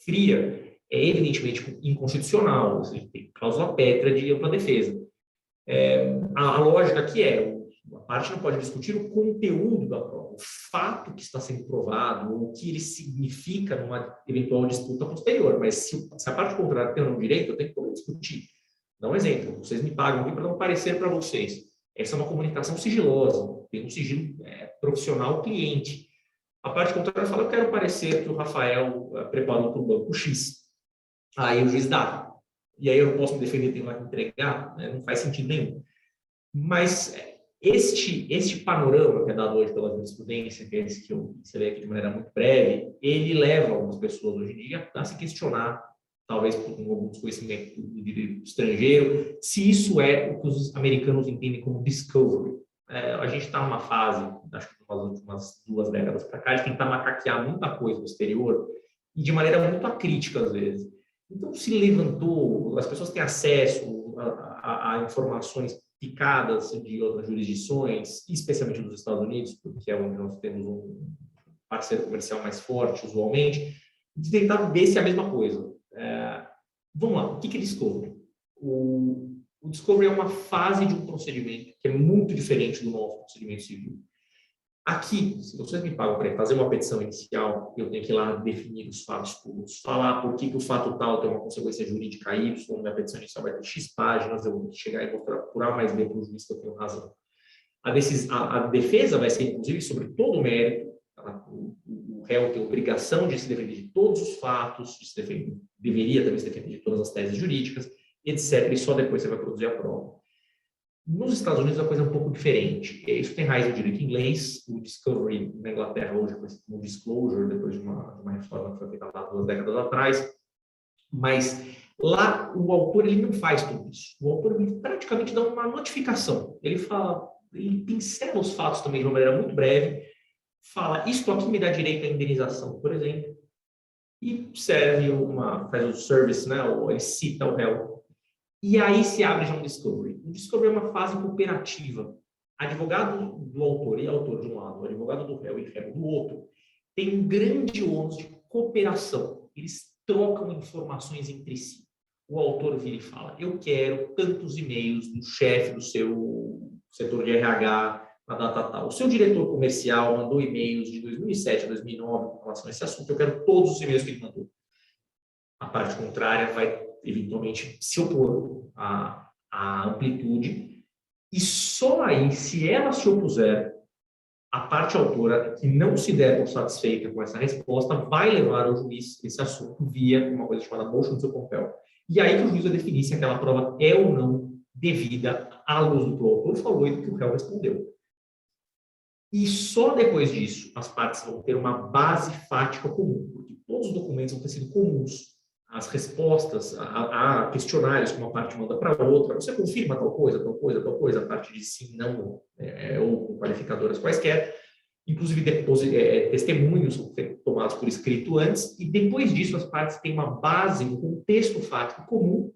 fria, é evidentemente inconstitucional, ou seja, tem cláusula pétrea de ampla defesa. A lógica aqui a parte não pode discutir o conteúdo da prova, o fato que está sendo provado, ou o que ele significa numa eventual disputa posterior, mas se a parte contrária tem ou não direito, eu tenho que poder discutir. Dá um exemplo, vocês me pagam aqui para dar um parecer para vocês. Essa é uma comunicação sigilosa, tem um sigilo profissional cliente. A parte contrária fala, eu quero o parecer que o Rafael preparou para o banco X. Aí o juiz dá. E aí eu não posso me defender, tenho lá que entregar, né? Não faz sentido nenhum. Mas este panorama que é dado hoje pela jurisprudência, que é esse que eu ensinei aqui de maneira muito breve, ele leva algumas pessoas hoje em dia a se questionar, talvez por algum desconhecimento do direito estrangeiro, se isso é o que os americanos entendem como discovery. A gente está numa fase, acho que nas últimas 2 décadas para cá, de tentar macaquear muita coisa no exterior e de maneira muito acrítica, às vezes. Então, se levantou, as pessoas têm acesso a informações picadas de outras jurisdições, especialmente nos Estados Unidos, porque é onde nós temos um parceiro comercial mais forte, usualmente, de tentar ver se é a mesma coisa. Vamos lá, o que é Discovery? O Discovery é uma fase de um procedimento que é muito diferente do nosso procedimento civil. Aqui, se vocês me pagam para fazer uma petição inicial, eu tenho que ir lá definir os fatos todos, falar por que o fato tal tem uma consequência jurídica Y, minha petição inicial vai ter X páginas, eu vou chegar e mostrar por A mais B para o juiz que eu tenho razão. A defesa vai ser, inclusive, sobre todo o mérito, o réu tem a obrigação de se defender de todos os fatos, de se defender, deveria também se defender de todas as teses jurídicas, etc., e só depois você vai produzir a prova. Nos Estados Unidos a coisa é um pouco diferente. Isso tem raiz no direito inglês. O discovery na Inglaterra hoje é conhecido como disclosure, depois de uma reforma que foi feita lá 2 décadas atrás. Mas lá o autor ele não faz tudo isso. O autor ele praticamente dá uma notificação. Ele fala, ele pincela os fatos também de uma maneira muito breve, fala, isto aqui me dá direito à indenização, por exemplo, e serve faz o service, né? Ou ele cita o réu. E aí se abre já um discovery. O discovery é uma fase cooperativa. Advogado do autor e autor de um lado, advogado do réu e réu do outro, tem um grande ônus de cooperação. Eles trocam informações entre si. O autor vira e fala, eu quero tantos e-mails do chefe do seu setor de RH na data tal. O seu diretor comercial mandou e-mails de 2007 a 2009 com relação a esse assunto, eu quero todos os e-mails que ele mandou. A parte contrária vai eventualmente se opor à amplitude, e só aí, se ela se opuser, a parte autora que não se der por satisfeita com essa resposta vai levar ao juiz esse assunto via uma coisa chamada motion to compel. E aí que o juiz vai definir se aquela prova é ou não devida à luz do que o autor falou e do que o réu respondeu. E só depois disso as partes vão ter uma base fática comum, porque todos os documentos vão ter sido comuns. As respostas a questionários que uma parte manda para a outra, você confirma tal coisa, a parte de sim, não, ou com qualificadoras quaisquer, inclusive testemunhos são tomados por escrito antes, e depois disso as partes têm uma base, um contexto fático comum,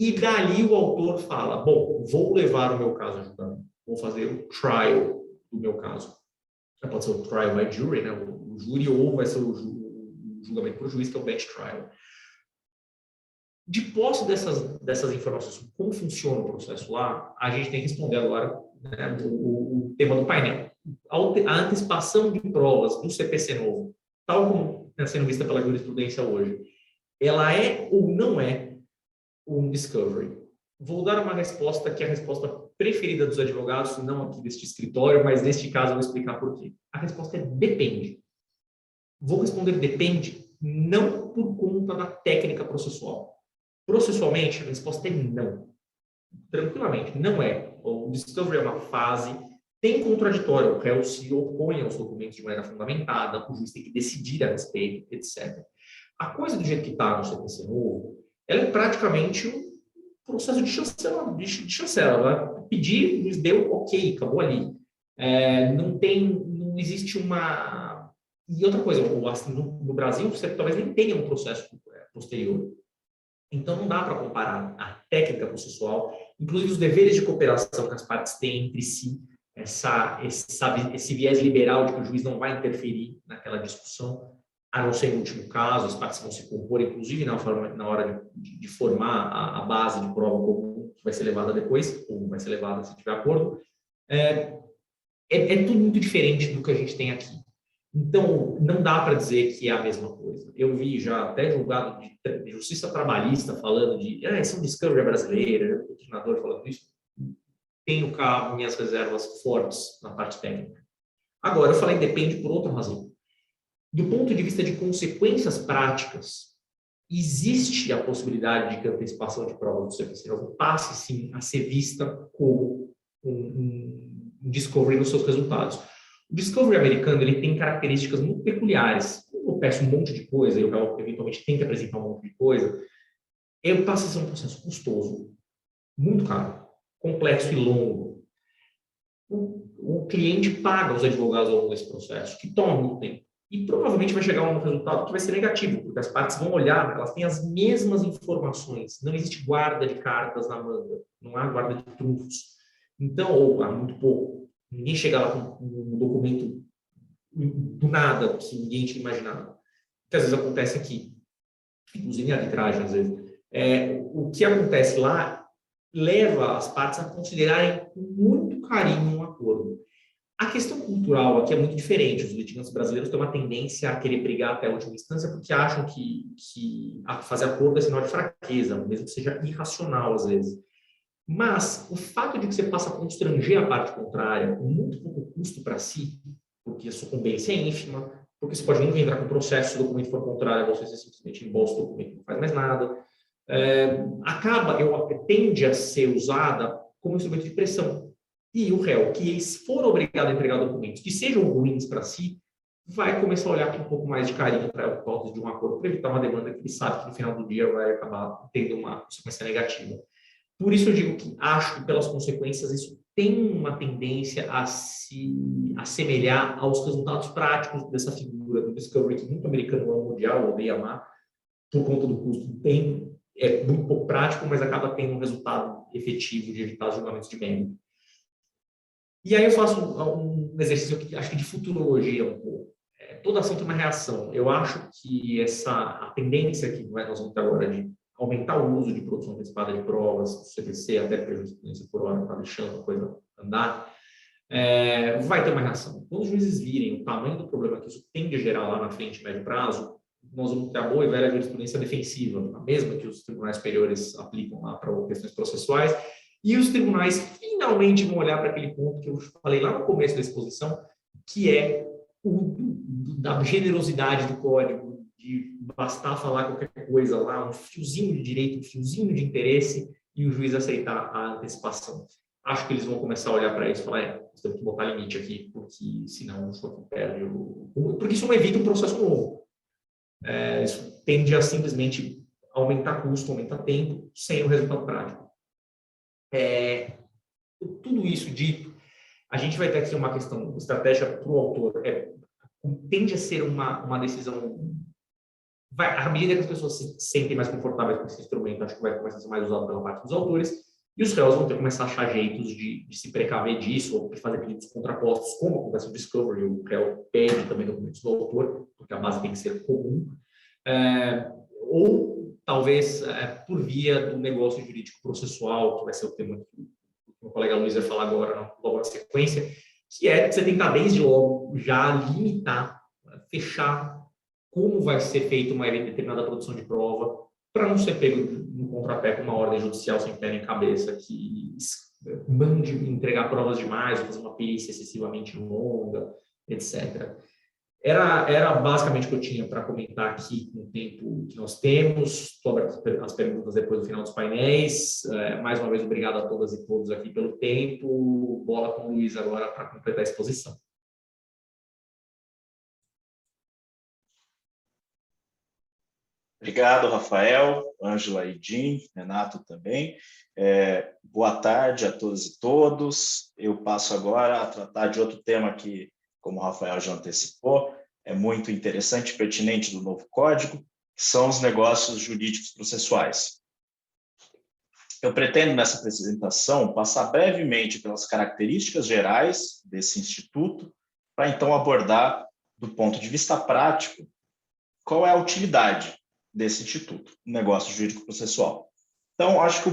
e dali o autor fala, bom, vou levar o meu caso a julgamento, vou fazer o trial do meu caso. Pode ser o trial by jury, né, o júri, ou vai ser o julgamento por juiz, que é o bench trial. De posse dessas informações sobre como funciona o processo lá, a gente tem que responder agora, né, o tema do painel. A antecipação de provas do CPC novo, tal como está sendo vista pela jurisprudência hoje, ela é ou não é um discovery? Vou dar uma resposta que é a resposta preferida dos advogados, não aqui deste escritório, mas neste caso eu vou explicar por quê. A resposta é depende. Vou responder depende, não por conta da técnica processual. Processualmente, a resposta é não. Tranquilamente, não é. O discovery é uma fase, tem contraditório, o réu se opõe aos documentos de maneira fundamentada, o juiz tem que decidir a respeito, etc. A coisa do jeito que está no CPC novo, ela é praticamente um processo de chancela, vai pedir, o juiz deu, ok, acabou ali. Não existe uma... E outra coisa, no Brasil, você talvez nem tenha um processo posterior. Então, não dá para comparar a técnica processual, inclusive os deveres de cooperação que as partes têm entre si, esse viés liberal de que o juiz não vai interferir naquela discussão, a não ser no último caso, as partes vão se compor, inclusive na hora de formar a base de prova comum, que vai ser levada depois, ou vai ser levada se tiver acordo. É tudo muito diferente do que a gente tem aqui. Então, não dá para dizer que é a mesma coisa. Eu vi já até julgado de justiça trabalhista falando de isso é um discovery brasileira, o treinador falando isso. Tenho cá minhas reservas fortes na parte técnica. Agora, eu falei depende por outra razão. Do ponto de vista de consequências práticas, existe a possibilidade de que a antecipação de prova do CPC passe, sim, a ser vista como um discovery nos seus resultados. O discovery americano ele tem características muito peculiares. Eu peço um monte de coisa, eu eventualmente tenho que apresentar um monte de coisa, ele passa a ser um processo custoso, muito caro, complexo e longo. O cliente paga os advogados ao longo desse processo, que toma muito tempo. E provavelmente vai chegar a um resultado que vai ser negativo, porque as partes vão olhar, elas têm as mesmas informações. Não existe guarda de cartas na manga, não há guarda de trunfos. Então, ou há muito pouco. Ninguém chega lá com um documento do nada, que ninguém tinha imaginado. Que às vezes acontece aqui, inclusive em arbitragem, às vezes. O que acontece lá leva as partes a considerarem com muito carinho um acordo. A questão cultural aqui é muito diferente. Os litigantes brasileiros têm uma tendência a querer brigar até a última instância porque acham que fazer acordo é sinal de fraqueza, mesmo que seja irracional às vezes. Mas o fato de que você passa a constranger a parte contrária com muito pouco custo para si, porque a sucumbência é ínfima, porque você pode nunca entrar com o processo, se o documento for contrário, você simplesmente embolsa o documento e não faz mais nada, tende a ser usada como instrumento de pressão. E o réu, que for obrigado a entregar documentos que sejam ruins para si, vai começar a olhar com um pouco mais de carinho para a hipótese de um acordo, para evitar uma demanda que ele sabe que no final do dia vai acabar tendo uma consequência negativa. Por isso eu digo que acho que pelas consequências isso tem uma tendência a se assemelhar aos resultados práticos dessa figura do discovery, que muito americano ama odiar ou odeia amar, por conta do custo. É muito pouco prático, mas acaba tendo um resultado efetivo de evitar os julgamentos de mérito. E aí eu faço um exercício que acho que de futurologia um pouco. Toda ação tem uma reação. Eu acho que a tendência que nós vamos ter agora de aumentar o uso de produção antecipada de provas, CPC, até porque a jurisprudência por hora está deixando a coisa andar, vai ter uma reação. Quando os juízes virem o tamanho do problema que isso tende a gerar lá na frente, médio prazo, nós vamos ter a boa e velha jurisprudência defensiva, a mesma que os tribunais superiores aplicam lá para questões processuais, e os tribunais finalmente vão olhar para aquele ponto que eu falei lá no começo da exposição, que é da generosidade do código, de bastar falar qualquer coisa lá, um fiozinho de direito, um fiozinho de interesse, e o juiz aceitar a antecipação. Acho que eles vão começar a olhar para isso e falar, nós temos que botar limite aqui, porque senão o senhor perde porque isso não evita um processo novo. Isso tende a simplesmente aumentar custo, aumentar tempo, sem o resultado prático. Tudo isso dito, a gente vai ter aqui uma questão, estratégia para o autor, tende a ser uma decisão, à medida que as pessoas se sentem mais confortáveis com esse instrumento, acho que vai começar a ser mais usado pela parte dos autores, e os réus vão ter que começar a achar jeitos de se precaver disso, ou de fazer pedidos contrapostos, como acontece no Discovery, o réu pede também documentos do autor, porque a base tem que ser comum, ou talvez por via do negócio jurídico processual, que vai ser o tema que o meu colega Luiz vai falar agora, logo na sequência, que é você tentar desde logo já limitar, fechar como vai ser feita uma determinada produção de prova, para não ser pego no contrapé com uma ordem judicial sem pé nem cabeça, que mande entregar provas demais, fazer uma perícia excessivamente longa, etc. Era basicamente o que eu tinha para comentar aqui com o tempo que nós temos. Estou aberto às perguntas depois do final dos painéis. Mais uma vez, obrigado a todas e todos aqui pelo tempo. Bola com o Luiz agora para completar a exposição. Obrigado, Rafael, Ângela e Jim, Renato também. Boa tarde a todas e todos. Eu passo agora a tratar de outro tema que, como o Rafael já antecipou, é muito interessante e pertinente do novo Código, que são os negócios jurídicos processuais. Eu pretendo, nessa apresentação, passar brevemente pelas características gerais desse instituto, para então abordar, do ponto de vista prático, qual é a utilidade desse instituto, negócio jurídico processual. Então, acho que o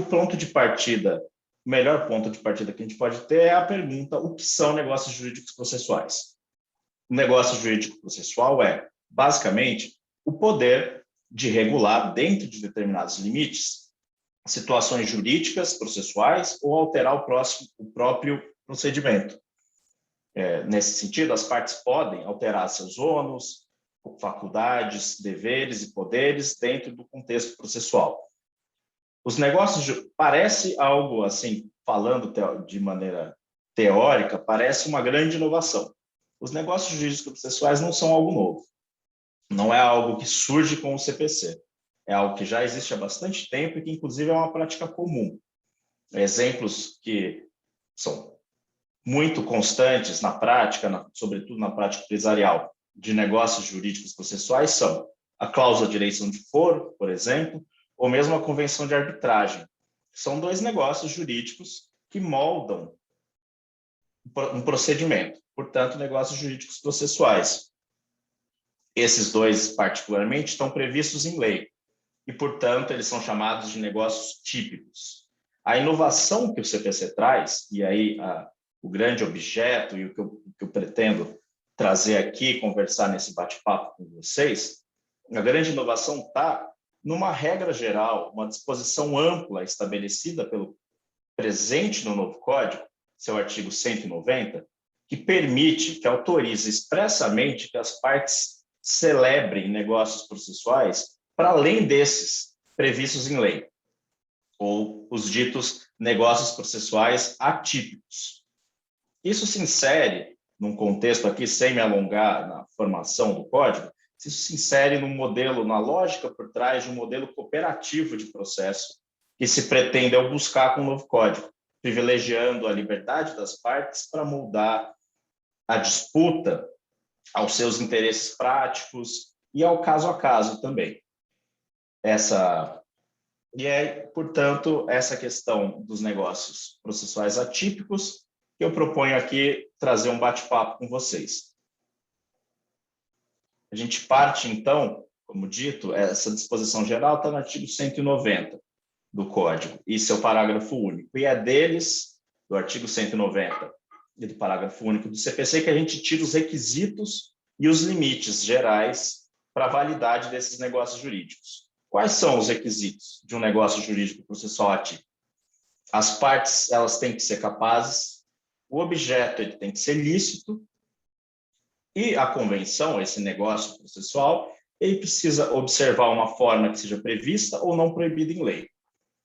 melhor ponto de partida que a gente pode ter é a pergunta: o que são negócios jurídicos processuais? O negócio jurídico processual é, basicamente, o poder de regular, dentro de determinados limites, situações jurídicas processuais ou alterar o próprio procedimento. Nesse sentido, as partes podem alterar seus ônus, faculdades, deveres e poderes dentro do contexto processual. Os negócios, parece algo assim, falando de maneira teórica, parece uma grande inovação. Os negócios jurídicos processuais não são algo novo. Não é algo que surge com o CPC. É algo que já existe há bastante tempo e que, inclusive, é uma prática comum. Exemplos que são muito constantes na prática, sobretudo na prática empresarial, de negócios jurídicos processuais são a cláusula de eleição de foro, por exemplo, ou mesmo a convenção de arbitragem. São dois negócios jurídicos que moldam um procedimento, portanto, negócios jurídicos processuais. Esses dois, particularmente, estão previstos em lei e, portanto, eles são chamados de negócios típicos. A inovação que o CPC traz, e aí o grande objeto e o que eu pretendo trazer aqui, conversar nesse bate-papo com vocês, a grande inovação está numa regra geral, uma disposição ampla estabelecida pelo presente no novo Código, seu artigo 190, que permite, que autoriza expressamente que as partes celebrem negócios processuais para além desses previstos em lei, ou os ditos negócios processuais atípicos. Isso se insere num contexto aqui, sem me alongar na formação do código, isso se insere num modelo, na lógica por trás de um modelo cooperativo de processo que se pretende ao buscar com o novo código, privilegiando a liberdade das partes para moldar a disputa aos seus interesses práticos e ao caso a caso também. Portanto, essa questão dos negócios processuais atípicos, que eu proponho aqui trazer um bate-papo com vocês. A gente parte, então, como dito, essa disposição geral está no artigo 190 do Código, e seu parágrafo único. E é deles, do artigo 190 e do parágrafo único do CPC, que a gente tira os requisitos e os limites gerais para a validade desses negócios jurídicos. Quais são os requisitos de um negócio jurídico processual atípico? As partes, elas têm que ser capazes, o objeto ele tem que ser lícito, e a convenção, esse negócio processual, ele precisa observar uma forma que seja prevista ou não proibida em lei.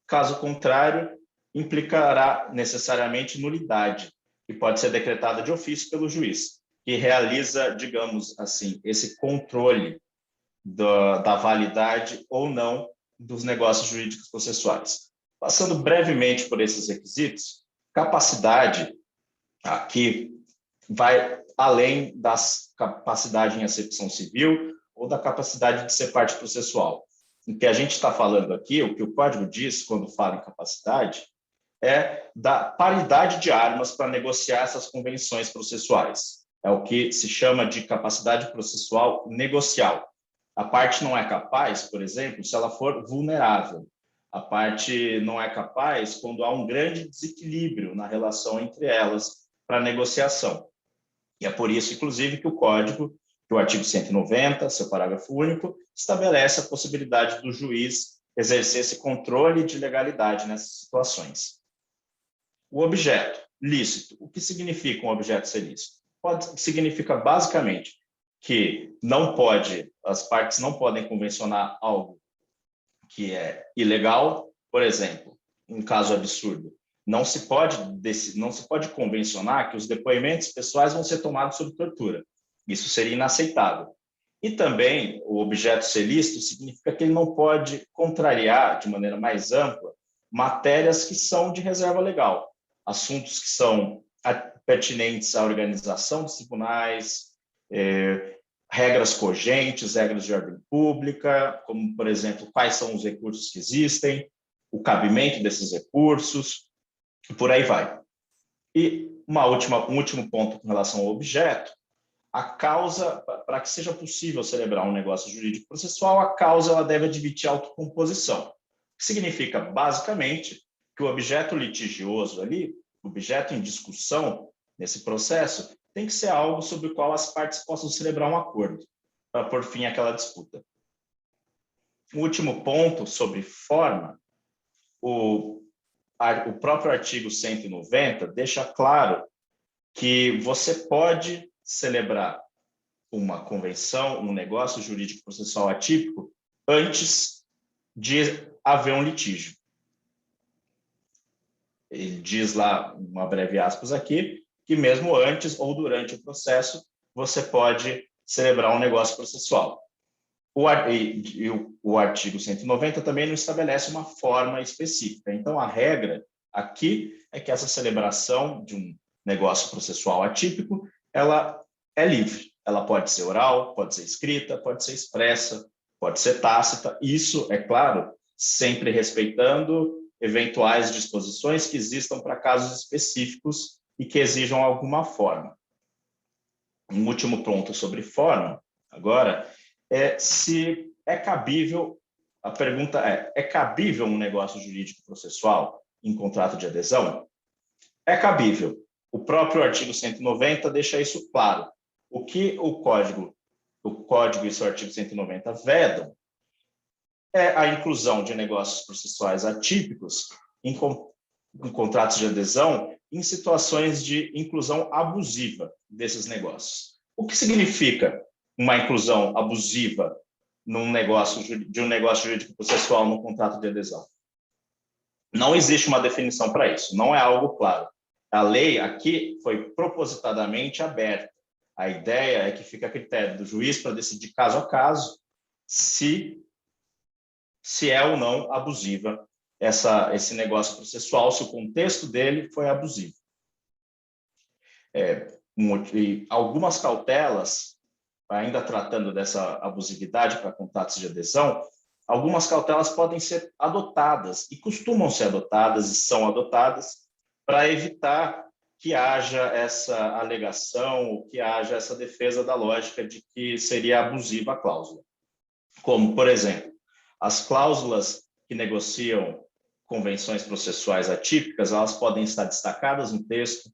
Caso contrário, implicará necessariamente nulidade, que pode ser decretada de ofício pelo juiz, que realiza, digamos assim, esse controle da validade ou não dos negócios jurídicos processuais. Passando brevemente por esses requisitos, capacidade aqui vai além da capacidade em acepção civil ou da capacidade de ser parte processual. O que a gente está falando aqui, o que o Código diz quando fala em capacidade, é da paridade de armas para negociar essas convenções processuais. É o que se chama de capacidade processual negocial. A parte não é capaz, por exemplo, se ela for vulnerável. A parte não é capaz quando há um grande desequilíbrio na relação entre elas para negociação. E é por isso, inclusive, que o Código, que o artigo 190, seu parágrafo único, estabelece a possibilidade do juiz exercer esse controle de legalidade nessas situações. O objeto lícito. O que significa um objeto ser lícito? Significa basicamente que as partes não podem convencionar algo que é ilegal. Por exemplo, um caso absurdo, não se pode convencionar que os depoimentos pessoais vão ser tomados sob tortura. Isso seria inaceitável. E também o objeto ser lícito significa que ele não pode contrariar, de maneira mais ampla, matérias que são de reserva legal, assuntos que são pertinentes à organização dos tribunais, regras cogentes, regras de ordem pública, como, por exemplo, quais são os recursos que existem, o cabimento desses recursos, e por aí vai. E um último ponto com relação ao objeto: a causa, para que seja possível celebrar um negócio jurídico processual, a causa ela deve admitir autocomposição, que significa, basicamente, que o objeto litigioso ali, o objeto em discussão nesse processo, tem que ser algo sobre o qual as partes possam celebrar um acordo para pôr fim àquela disputa. O último ponto sobre forma, o próprio artigo 190 deixa claro que você pode celebrar uma convenção, um negócio jurídico processual atípico, antes de haver um litígio. Ele diz lá, uma breve aspas aqui, que mesmo antes ou durante o processo, você pode celebrar um negócio processual. O artigo 190 também não estabelece uma forma específica. Então, a regra aqui é que essa celebração de um negócio processual atípico, ela é livre. Ela pode ser oral, pode ser escrita, pode ser expressa, pode ser tácita. Isso, é claro, sempre respeitando eventuais disposições que existam para casos específicos e que exijam alguma forma. Um último ponto sobre forma, agora, é se é cabível, a pergunta é cabível um negócio jurídico processual em contrato de adesão? É cabível. O próprio artigo 190 deixa isso claro. O que o Código e seu artigo 190 vedam é a inclusão de negócios processuais atípicos em contratos de adesão em situações de inclusão abusiva desses negócios. O que significa uma inclusão abusiva de um negócio jurídico processual no contrato de adesão? Não existe uma definição para isso, não é algo claro. A lei aqui foi propositadamente aberta. A ideia é que fica a critério do juiz para decidir caso a caso se é ou não abusiva esse negócio processual, se o contexto dele foi abusivo. E algumas cautelas, ainda tratando dessa abusividade para contratos de adesão, algumas cautelas podem ser adotadas e costumam ser adotadas e são adotadas para evitar que haja essa alegação, ou que haja essa defesa da lógica de que seria abusiva a cláusula. Como, por exemplo, as cláusulas que negociam convenções processuais atípicas, elas podem estar destacadas no texto,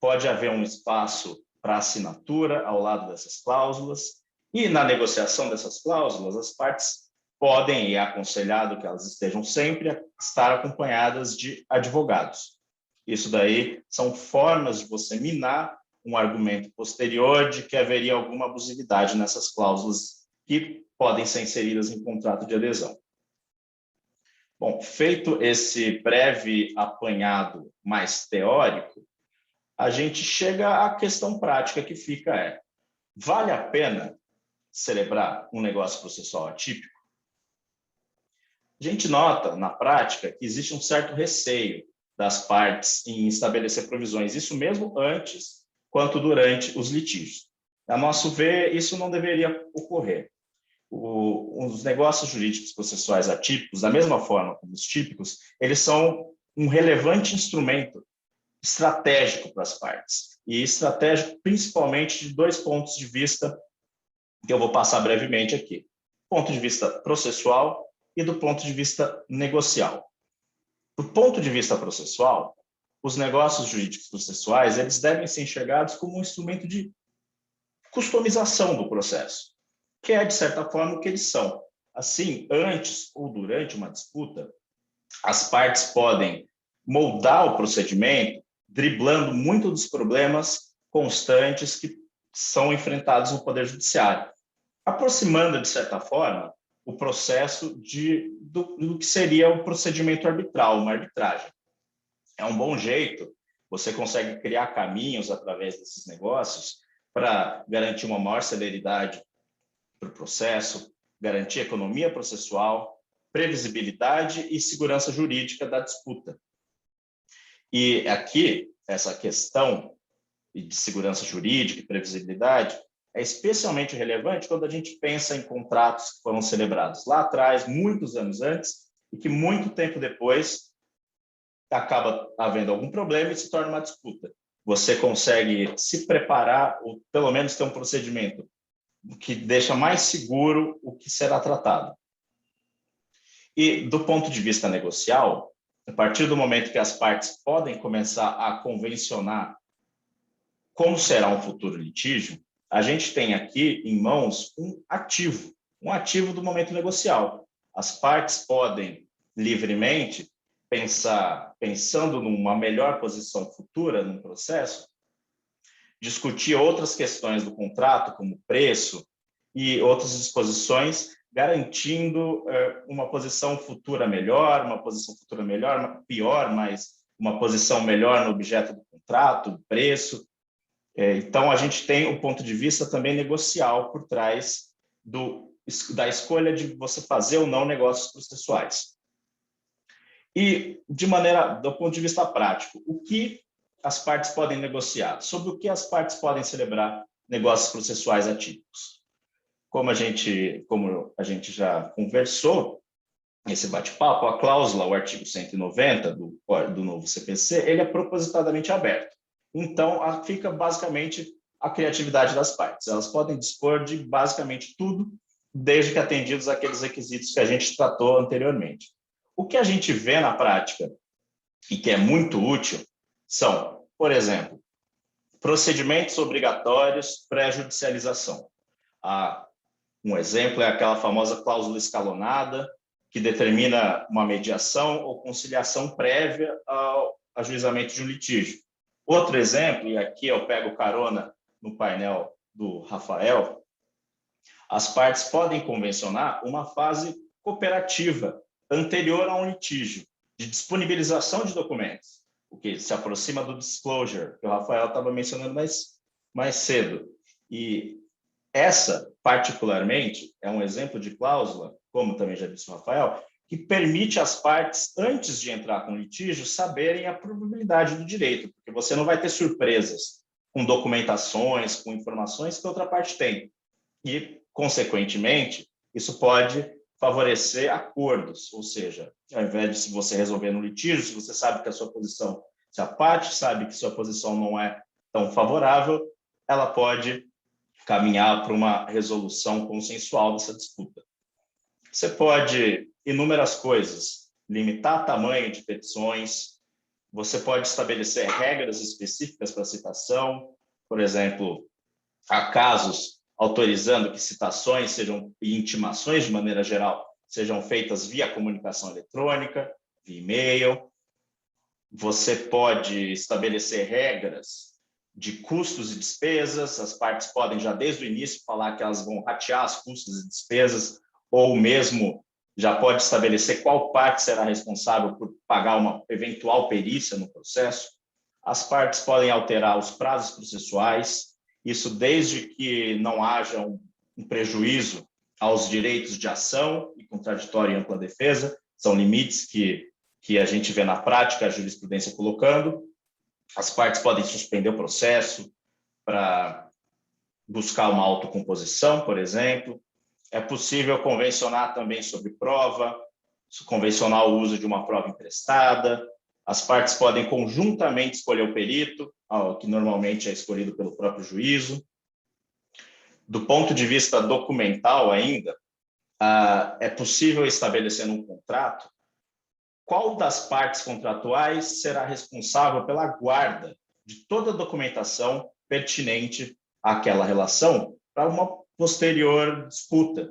pode haver um espaço para assinatura ao lado dessas cláusulas, e na negociação dessas cláusulas, as partes podem, e é aconselhado que elas estejam sempre, estar acompanhadas de advogados. Isso daí são formas de você minar um argumento posterior de que haveria alguma abusividade nessas cláusulas que podem ser inseridas em contrato de adesão. Bom, feito esse breve apanhado mais teórico, a gente chega à questão prática que fica vale a pena celebrar um negócio processual atípico? A gente nota, na prática, que existe um certo receio das partes em estabelecer provisões, isso mesmo antes quanto durante os litígios. A nosso ver, isso não deveria ocorrer. Os negócios jurídicos processuais atípicos, da mesma forma como os típicos, eles são um relevante instrumento estratégico para as partes, e estratégico principalmente de dois pontos de vista que eu vou passar brevemente aqui. Ponto de vista processual e do ponto de vista negocial. Do ponto de vista processual, os negócios jurídicos processuais eles devem ser enxergados como um instrumento de customização do processo, que é, de certa forma, o que eles são. Assim, antes ou durante uma disputa, as partes podem moldar o procedimento, driblando muito dos problemas constantes que são enfrentados no Poder Judiciário, aproximando, de certa forma, o processo do que seria o procedimento arbitral, uma arbitragem. É um bom jeito, você consegue criar caminhos através desses negócios para garantir uma maior celeridade para o processo, garantir economia processual, previsibilidade e segurança jurídica da disputa. E aqui, essa questão de segurança jurídica e previsibilidade é especialmente relevante quando a gente pensa em contratos que foram celebrados lá atrás, muitos anos antes, e que muito tempo depois acaba havendo algum problema e se torna uma disputa. Você consegue se preparar, ou pelo menos ter um procedimento que deixa mais seguro o que será tratado. E, do ponto de vista negocial, a partir do momento que as partes podem começar a convencionar como será um futuro litígio, a gente tem aqui em mãos um ativo do momento negocial. As partes podem livremente pensando numa melhor posição futura no processo, discutir outras questões do contrato, como preço e outras disposições, garantindo uma posição futura melhor, pior, mas uma posição melhor no objeto do contrato, preço. Então, a gente tem um ponto de vista também negocial por trás da escolha de você fazer ou não negócios processuais. E, do ponto de vista prático, o que as partes podem negociar? Sobre o que as partes podem celebrar negócios processuais atípicos? Como a gente já conversou nesse bate-papo, a cláusula, o artigo 190 do novo CPC, ele é propositadamente aberto. Então, fica basicamente a criatividade das partes. Elas podem dispor de basicamente tudo, desde que atendidos aqueles requisitos que a gente tratou anteriormente. O que a gente vê na prática e que é muito útil são, por exemplo, procedimentos obrigatórios pré-judicialização. Um exemplo é aquela famosa cláusula escalonada, que determina uma mediação ou conciliação prévia ao ajuizamento de um litígio. Outro exemplo, e aqui eu pego carona no painel do Rafael, as partes podem convencionar uma fase cooperativa anterior a um litígio, de disponibilização de documentos, o que se aproxima do disclosure, que o Rafael estava mencionando mais cedo. E essa, particularmente, é um exemplo de cláusula, como também já disse o Rafael, que permite às partes, antes de entrar com litígio, saberem a probabilidade do direito, porque você não vai ter surpresas com documentações, com informações que a outra parte tem. E, consequentemente, isso pode favorecer acordos, ou seja, ao invés de você resolver no litígio, se você sabe que a sua posição, se a parte sabe que sua posição não é tão favorável, ela pode caminhar para uma resolução consensual dessa disputa. Você pode inúmeras coisas, limitar tamanho de petições, você pode estabelecer regras específicas para citação, por exemplo, há casos autorizando que citações e intimações, de maneira geral, sejam feitas via comunicação eletrônica, via e-mail. Você pode estabelecer regras de custos e despesas, as partes podem já desde o início falar que elas vão ratear os custos e despesas, ou mesmo já pode estabelecer qual parte será responsável por pagar uma eventual perícia no processo. As partes podem alterar os prazos processuais, isso desde que não haja um prejuízo aos direitos de ação e contraditório e ampla defesa, são limites que a gente vê na prática a jurisprudência colocando. As partes podem suspender o processo para buscar uma autocomposição, por exemplo. É possível convencionar também sobre prova, convencionar o uso de uma prova emprestada. As partes podem conjuntamente escolher o perito, que normalmente é escolhido pelo próprio juízo. Do ponto de vista documental ainda, é possível estabelecer num contrato qual das partes contratuais será responsável pela guarda de toda a documentação pertinente àquela relação para uma posterior disputa,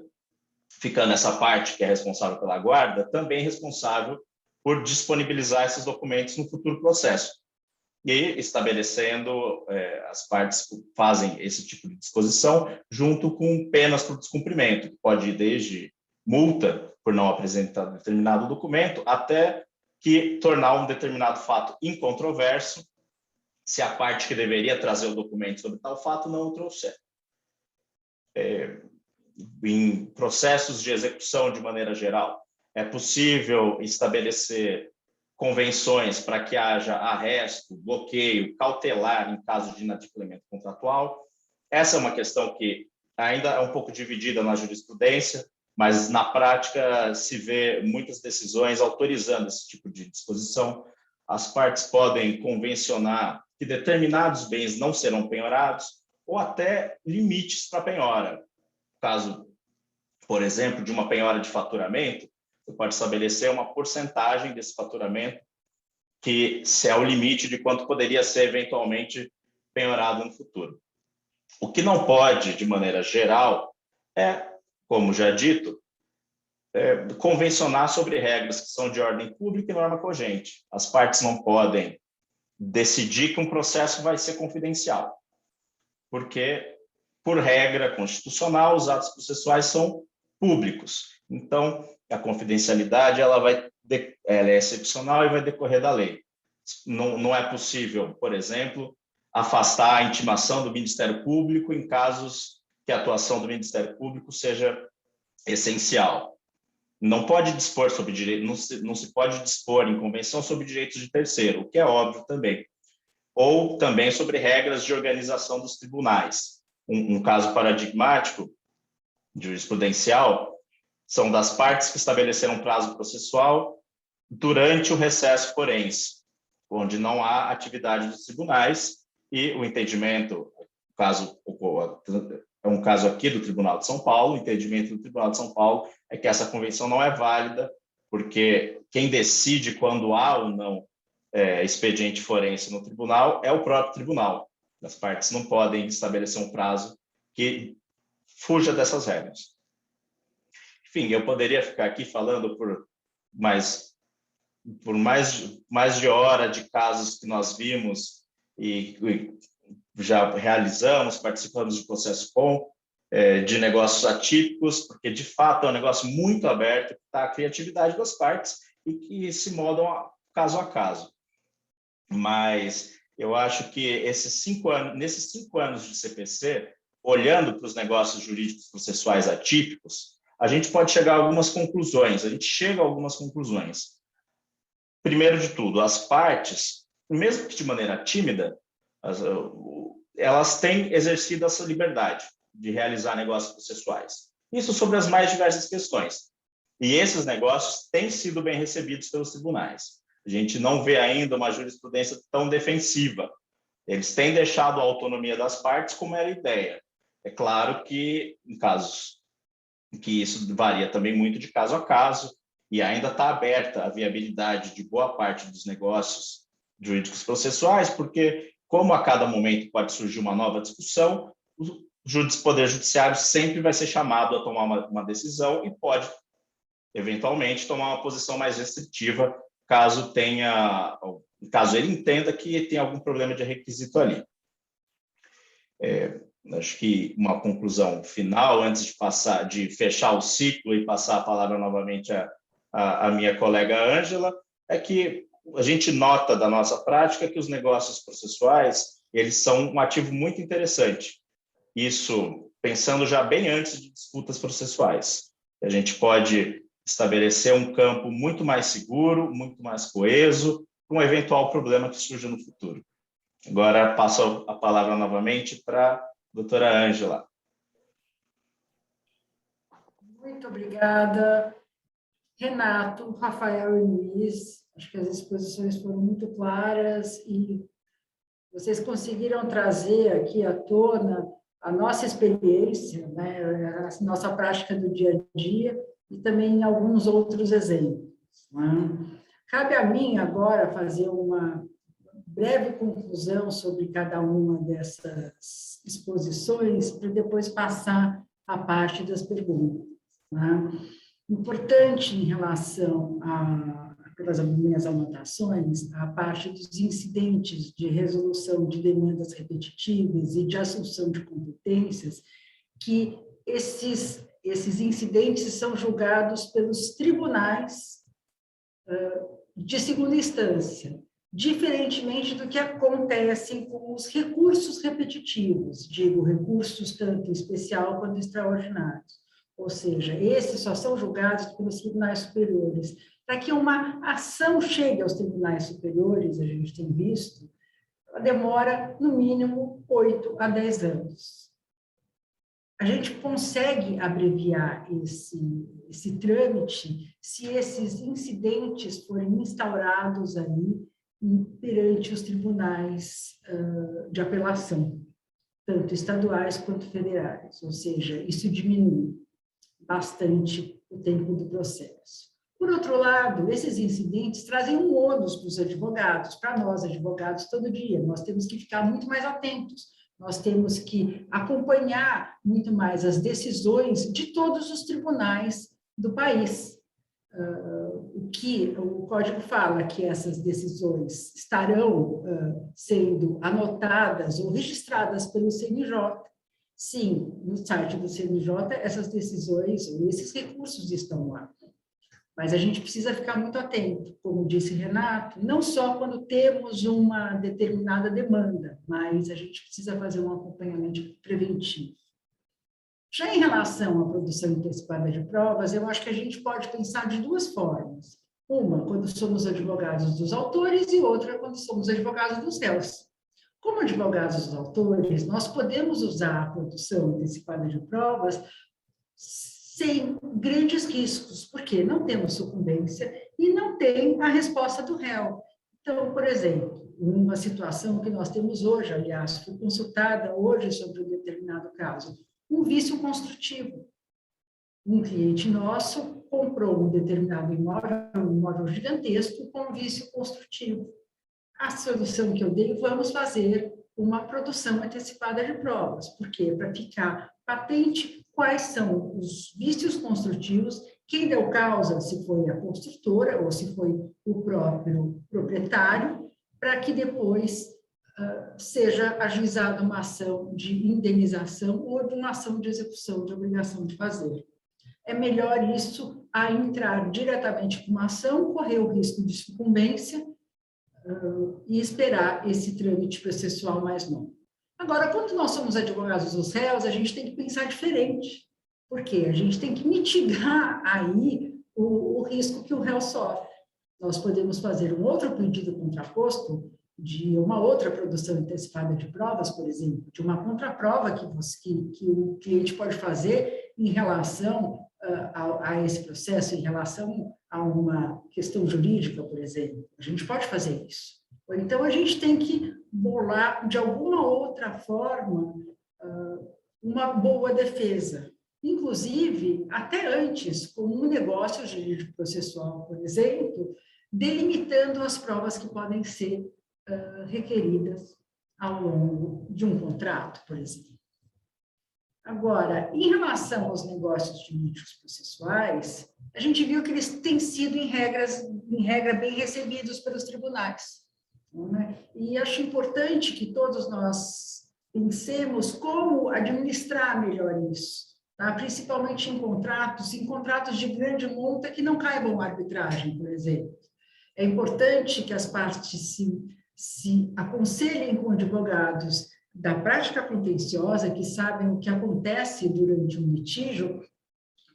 ficando essa parte que é responsável pela guarda também responsável por disponibilizar esses documentos no futuro processo. E estabelecendo, as partes fazem esse tipo de disposição junto com penas por descumprimento, que pode ir desde multa por não apresentar determinado documento até que tornar um determinado fato incontroverso se a parte que deveria trazer o documento sobre tal fato não o trouxer. Em processos de execução de maneira geral, é possível estabelecer convenções para que haja arresto, bloqueio, cautelar em caso de inadimplemento contratual. Essa é uma questão que ainda é um pouco dividida na jurisprudência, mas na prática se vê muitas decisões autorizando esse tipo de disposição. As partes podem convencionar que determinados bens não serão penhorados ou até limites para penhora. Caso, por exemplo, de uma penhora de faturamento, você pode estabelecer uma porcentagem desse faturamento que se é o limite de quanto poderia ser eventualmente penhorado no futuro. O que não pode, de maneira geral, é, como já dito, convencionar sobre regras que são de ordem pública e norma cogente. As partes não podem decidir que um processo vai ser confidencial, porque, por regra constitucional, os atos processuais são públicos. Então, a confidencialidade ela é excepcional e vai decorrer da lei. Não é possível, por exemplo, afastar a intimação do Ministério Público em casos que a atuação do Ministério Público seja essencial. Não pode dispor sobre direito, não se pode dispor em convenção sobre direitos de terceiro, o que é óbvio também. Ou também sobre regras de organização dos tribunais. Um caso paradigmático, jurisprudencial, são das partes que estabeleceram prazo processual durante o recesso forense, onde não há atividade dos tribunais e o entendimento, é um caso aqui do Tribunal de São Paulo, o entendimento do Tribunal de São Paulo é que essa convenção não é válida, porque quem decide quando há ou não expediente forense no tribunal é o próprio tribunal. As partes não podem estabelecer um prazo que fuja dessas regras. Enfim, eu poderia ficar aqui falando por mais de hora de casos que nós vimos e já realizamos, participamos de processo de negócios atípicos, porque de fato é um negócio muito aberto, que está a criatividade das partes e que se moldam caso a caso. Mas eu acho que nesses 5 anos de CPC, olhando para os negócios jurídicos processuais atípicos, a gente pode chegar a algumas conclusões. Primeiro de tudo, as partes, mesmo que de maneira tímida, elas têm exercido essa liberdade de realizar negócios processuais. Isso sobre as mais diversas questões. E esses negócios têm sido bem recebidos pelos tribunais. A gente não vê ainda uma jurisprudência tão defensiva. Eles têm deixado a autonomia das partes como era a ideia. É claro que, em casos que isso varia também muito de caso a caso, e ainda está aberta a viabilidade de boa parte dos negócios jurídicos processuais, porque, como a cada momento pode surgir uma nova discussão, o Poder Judiciário sempre vai ser chamado a tomar uma decisão e pode, eventualmente, tomar uma posição mais restritiva, caso ele entenda que tem algum problema de requisito ali. Acho que uma conclusão final, antes de fechar o ciclo e passar a palavra novamente à minha colega Ângela, é que a gente nota da nossa prática que os negócios processuais eles são um ativo muito interessante. Isso pensando já bem antes de disputas processuais. A gente pode estabelecer um campo muito mais seguro, muito mais coeso, para um eventual problema que surja no futuro. Agora passo a palavra novamente para a doutora Ângela. Muito obrigada, Renato, Rafael e Luiz. Acho que as exposições foram muito claras e vocês conseguiram trazer aqui à tona a nossa experiência, né, a nossa prática do dia a dia e também alguns outros exemplos. Né? Cabe a mim agora fazer uma breve conclusão sobre cada uma dessas exposições para depois passar a parte das perguntas. Né? Importante em relação pelas minhas anotações, a parte dos incidentes de resolução de demandas repetitivas e de assunção de competências, que esses incidentes são julgados pelos tribunais de segunda instância, diferentemente do que acontece com os recursos repetitivos, digo, recursos tanto especial quanto extraordinários. Ou seja, esses só são julgados pelos tribunais superiores. Para que uma ação chegue aos tribunais superiores, a gente tem visto, ela demora, no mínimo, 8 a 10 anos. A gente consegue abreviar esse trâmite se esses incidentes forem instaurados aí perante os tribunais de apelação, tanto estaduais quanto federais, ou seja, isso diminui bastante o tempo do processo. Por outro lado, esses incidentes trazem um ônus para os advogados, para nós advogados todo dia, nós temos que ficar muito mais atentos, nós temos que acompanhar muito mais as decisões de todos os tribunais do país. O que o Código fala que essas decisões estarão sendo anotadas ou registradas pelo CNJ. Sim, no site do CNJ, essas decisões ou esses recursos estão lá. Mas a gente precisa ficar muito atento, como disse Renato, não só quando temos uma determinada demanda, mas a gente precisa fazer um acompanhamento preventivo. Já em relação à produção antecipada de provas, eu acho que a gente pode pensar de duas formas. Uma, quando somos advogados dos autores, e outra, quando somos advogados dos réus. Como advogados dos autores, nós podemos usar a produção antecipada de provas sem grandes riscos, porque não temos sucumbência e não tem a resposta do réu. Então, por exemplo, uma situação que nós temos hoje, aliás, foi consultada hoje sobre um determinado caso, um vício construtivo. Um cliente nosso comprou um determinado imóvel, um imóvel gigantesco, com um vício construtivo. A solução que eu dei, vamos fazer uma produção antecipada de provas. Por quê? Para ficar patente quais são os vícios construtivos, quem deu causa, se foi a construtora ou se foi o próprio proprietário, para que depois seja ajuizada uma ação de indenização ou de uma ação de execução de obrigação de fazer. É melhor isso a entrar diretamente com uma ação, correr o risco de sucumbência e esperar esse trâmite processual mais longo. Agora, quando nós somos advogados dos réus, a gente tem que pensar diferente, porque a gente tem que mitigar aí o risco que o réu sofre. Nós podemos fazer um outro pedido contraposto de uma outra produção antecipada de provas, por exemplo, de uma contraprova que o cliente pode fazer em relação a esse processo, em relação a uma questão jurídica, por exemplo. A gente pode fazer isso. Então, a gente tem que bolar, de alguma outra forma, uma boa defesa. Inclusive, até antes, como um negócio jurídico processual, por exemplo, delimitando as provas que podem ser requeridas ao longo de um contrato, por exemplo. Agora, em relação aos negócios jurídicos processuais, a gente viu que eles têm sido, em regra, bem recebidos pelos tribunais. Né? E acho importante que todos nós pensemos como administrar melhor isso, tá? Principalmente em contratos de grande monta que não caibam à arbitragem, por exemplo. É importante que as partes se aconselhem com advogados da prática contenciosa, que sabem o que acontece durante um litígio,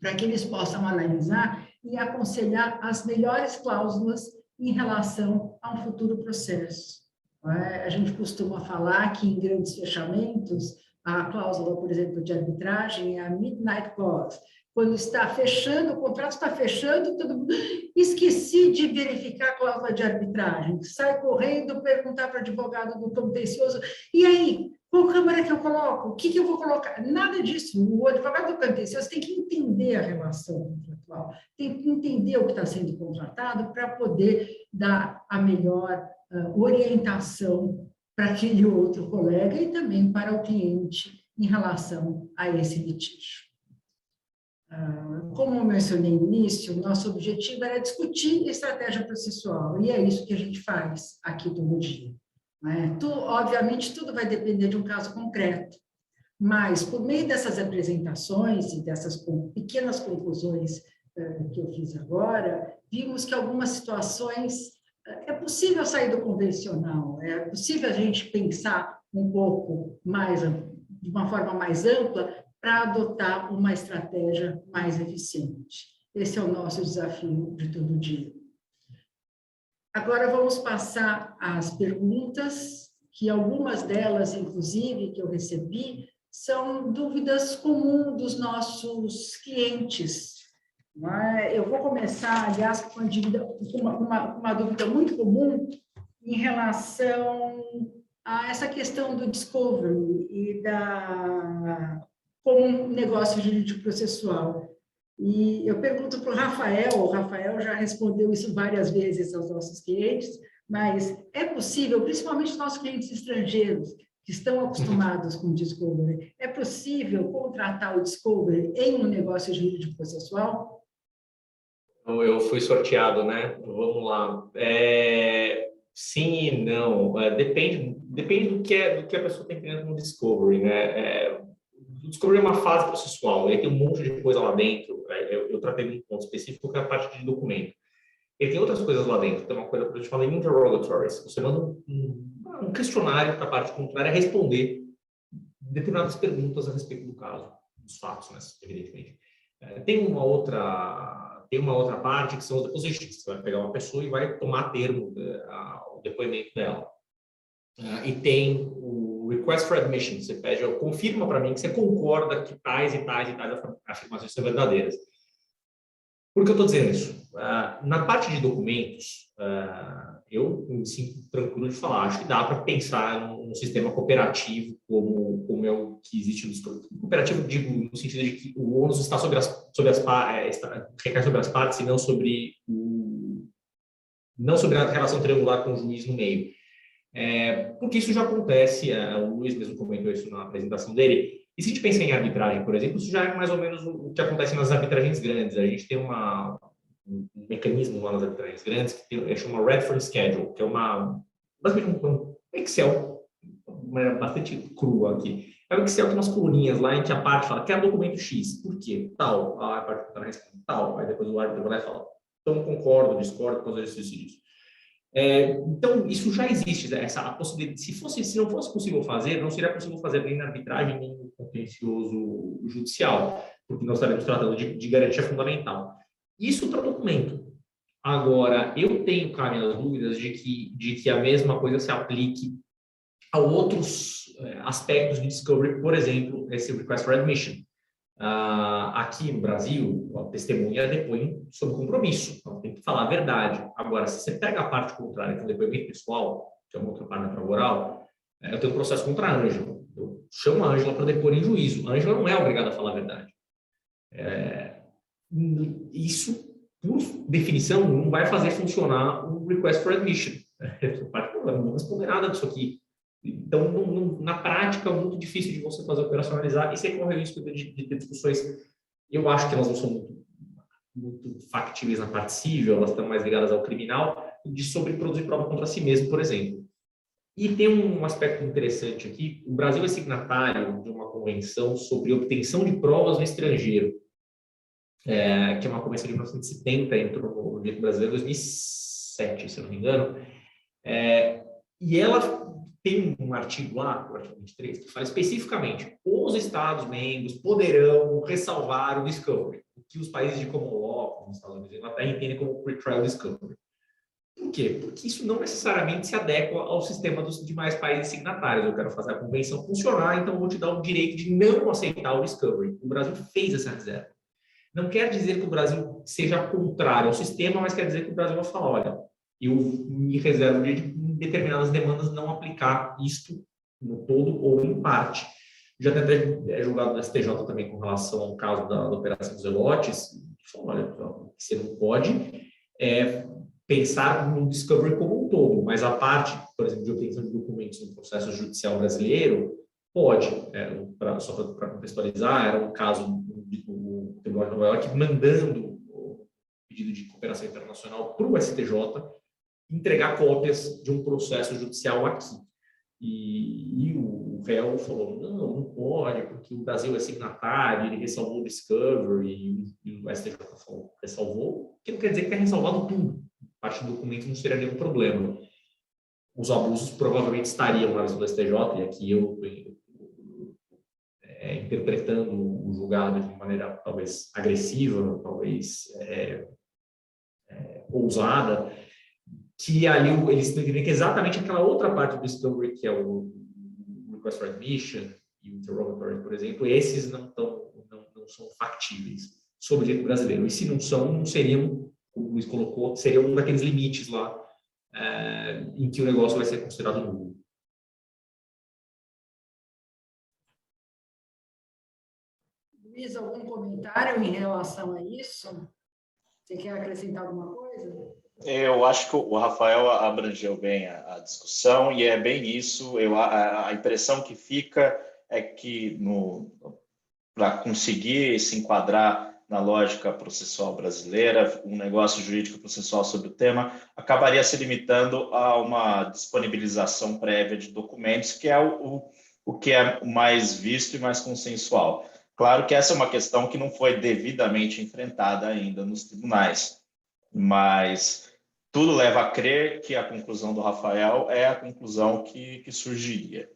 para que eles possam analisar e aconselhar as melhores cláusulas em relação a um futuro processo. A gente costuma falar que em grandes fechamentos, a cláusula, por exemplo, de arbitragem é a midnight clause. Quando está fechando, o contrato está fechando, todo mundo... esqueci de verificar a cláusula de arbitragem, sai correndo perguntar para o advogado do contencioso, e aí, qual câmara que eu coloco? O que eu vou colocar? Nada disso. O advogado do contencioso tem que entender a relação contratual, tem que entender o que está sendo contratado para poder dar a melhor orientação para aquele outro colega e também para o cliente em relação a esse litígio. Como eu mencionei no início, nosso objetivo era discutir estratégia processual, e é isso que a gente faz aqui todo dia. Né? Obviamente, tudo vai depender de um caso concreto, mas, por meio dessas apresentações e dessas pequenas conclusões que eu fiz agora, vimos que algumas situações é possível sair do convencional, é possível a gente pensar um pouco mais, de uma forma mais ampla, para adotar uma estratégia mais eficiente. Esse é o nosso desafio de todo dia. Agora vamos passar às perguntas, que algumas delas, inclusive, que eu recebi, são dúvidas comuns dos nossos clientes. Eu vou começar, aliás, com uma dúvida muito comum em relação a essa questão do discovery e como um negócio jurídico processual. E eu pergunto para o Rafael já respondeu isso várias vezes aos nossos clientes, mas é possível, principalmente os nossos clientes estrangeiros, que estão acostumados com o discovery, é possível contratar o discovery em um negócio jurídico processual? Eu fui sorteado, né? Vamos lá. Sim e não. Depende do que a pessoa está entendendo no discovery, né? O discovery é uma fase processual, ele tem um monte de coisa lá dentro. Eu tratei de um ponto específico, que é a parte de documento. Ele tem outras coisas lá dentro. Tem uma coisa que a gente fala em interrogatories. Você manda um questionário para a parte contrária responder determinadas perguntas a respeito do caso, dos fatos, né, evidentemente. Tem uma outra parte que são os depositions. Você vai pegar uma pessoa e vai tomar termo o depoimento dela. E tem o request for admission. Você pede, confirma para mim que você concorda que tais e tais afirmações são verdadeiras. Por que eu estou dizendo isso? Na parte de documentos, eu me sinto tranquilo de falar. Acho que dá para pensar num sistema cooperativo como é o que existe no cooperativo, digo, no sentido de que o ônus está recai sobre as partes e não sobre a relação triangular com o juiz no meio. Porque isso já acontece, o Luiz mesmo comentou isso na apresentação dele. E se a gente pensa em arbitragem, por exemplo, isso já é mais ou menos o que acontece nas arbitragens grandes. A gente tem um mecanismo lá nas arbitragens grandes que chama Reference Schedule, que é basicamente um Excel, de maneira bastante crua aqui. É um Excel que tem umas coluninhas lá em que a parte fala, quer documento X, por quê? Tal, a parte que responde tal, aí depois o árbitro vai lá e fala, então concordo, discordo, por causa disso. Então, isso já existe, essa possibilidade. Se não fosse possível fazer, não seria possível fazer nem na arbitragem, nem no contencioso judicial, porque nós estaremos tratando de garantia fundamental. Isso para documento. Agora, eu tenho, cá, minhas dúvidas de que a mesma coisa se aplique a outros aspectos de discovery, por exemplo, esse request for admission. Aqui no Brasil, a testemunha depõe sob compromisso, então tem que falar a verdade. Agora, se você pega a parte contrária, que é o depoimento pessoal, que é uma outra parte da prova oral, eu tenho um processo contra a Ângela. Eu chamo a Ângela para depor em juízo. A Ângela não é obrigada a falar a verdade. Isso, por definição, não vai fazer funcionar um request for admission. Não vou responder nada disso aqui. Então, na prática, é muito difícil de você fazer operacionalizar e você corre o risco de ter discussões. Eu acho que elas não são muito factíveis na parte civil, elas estão mais ligadas ao criminal, sobre produzir prova contra si mesmo, por exemplo. E tem um aspecto interessante aqui: o Brasil é signatário de uma convenção sobre obtenção de provas no estrangeiro, que é uma convenção de 1970, entrou no direito brasileiro em 2007, se eu não me engano, e ela tem um artigo lá, o artigo 23, que fala especificamente: os Estados-membros poderão ressalvar o discovery, o que os países de common law, como os Estados Unidos e Inglaterra, entendem como pre-trial discovery. Por quê? Porque isso não necessariamente se adequa ao sistema dos demais países signatários. Eu quero fazer a convenção funcionar, então eu vou te dar o direito de não aceitar o discovery. O Brasil fez essa reserva. Não quer dizer que o Brasil seja contrário ao sistema, mas quer dizer que o Brasil vai falar: olha, eu me reservo de determinadas demandas não aplicar isto no todo ou em parte. Já tem até julgado do STJ também com relação ao caso da Operação Zelotes, que falou: olha, você não pode pensar no discovery como um todo, mas a parte, por exemplo, de obtenção de documentos no processo judicial brasileiro, pode. Só para contextualizar, era um caso, tem Tribunal de Nova York, mandando o pedido de cooperação internacional para o STJ entregar cópias de um processo judicial aqui. E o réu falou, não pode, porque o Brasil é signatário, ele ressalvou o Discovery, e o STJ falou, ressalvou, que não quer dizer que tenha ressalvado tudo. Parte do documento não seria nenhum problema. Os abusos provavelmente estariam na visão do STJ, e aqui eu interpretando o julgado de maneira talvez agressiva, talvez ousada, que ali eles entendem que exatamente aquela outra parte do Discovery, que é o Request for Admission e o Interrogatory, por exemplo, esses não são factíveis sob o direito brasileiro. E se não são, não seriam, como o Luiz colocou, seria um daqueles limites lá em que o negócio vai ser considerado nulo. Luiz, algum comentário em relação a isso? Você quer acrescentar alguma coisa? Eu acho que o Rafael abrangeu bem a discussão e é bem isso. A impressão que fica é que para conseguir se enquadrar na lógica processual brasileira, um negócio jurídico processual sobre o tema acabaria se limitando a uma disponibilização prévia de documentos, que é o que é mais visto e mais consensual. Claro que essa é uma questão que não foi devidamente enfrentada ainda nos tribunais, mas tudo leva a crer que a conclusão do Rafael é a conclusão que surgiria.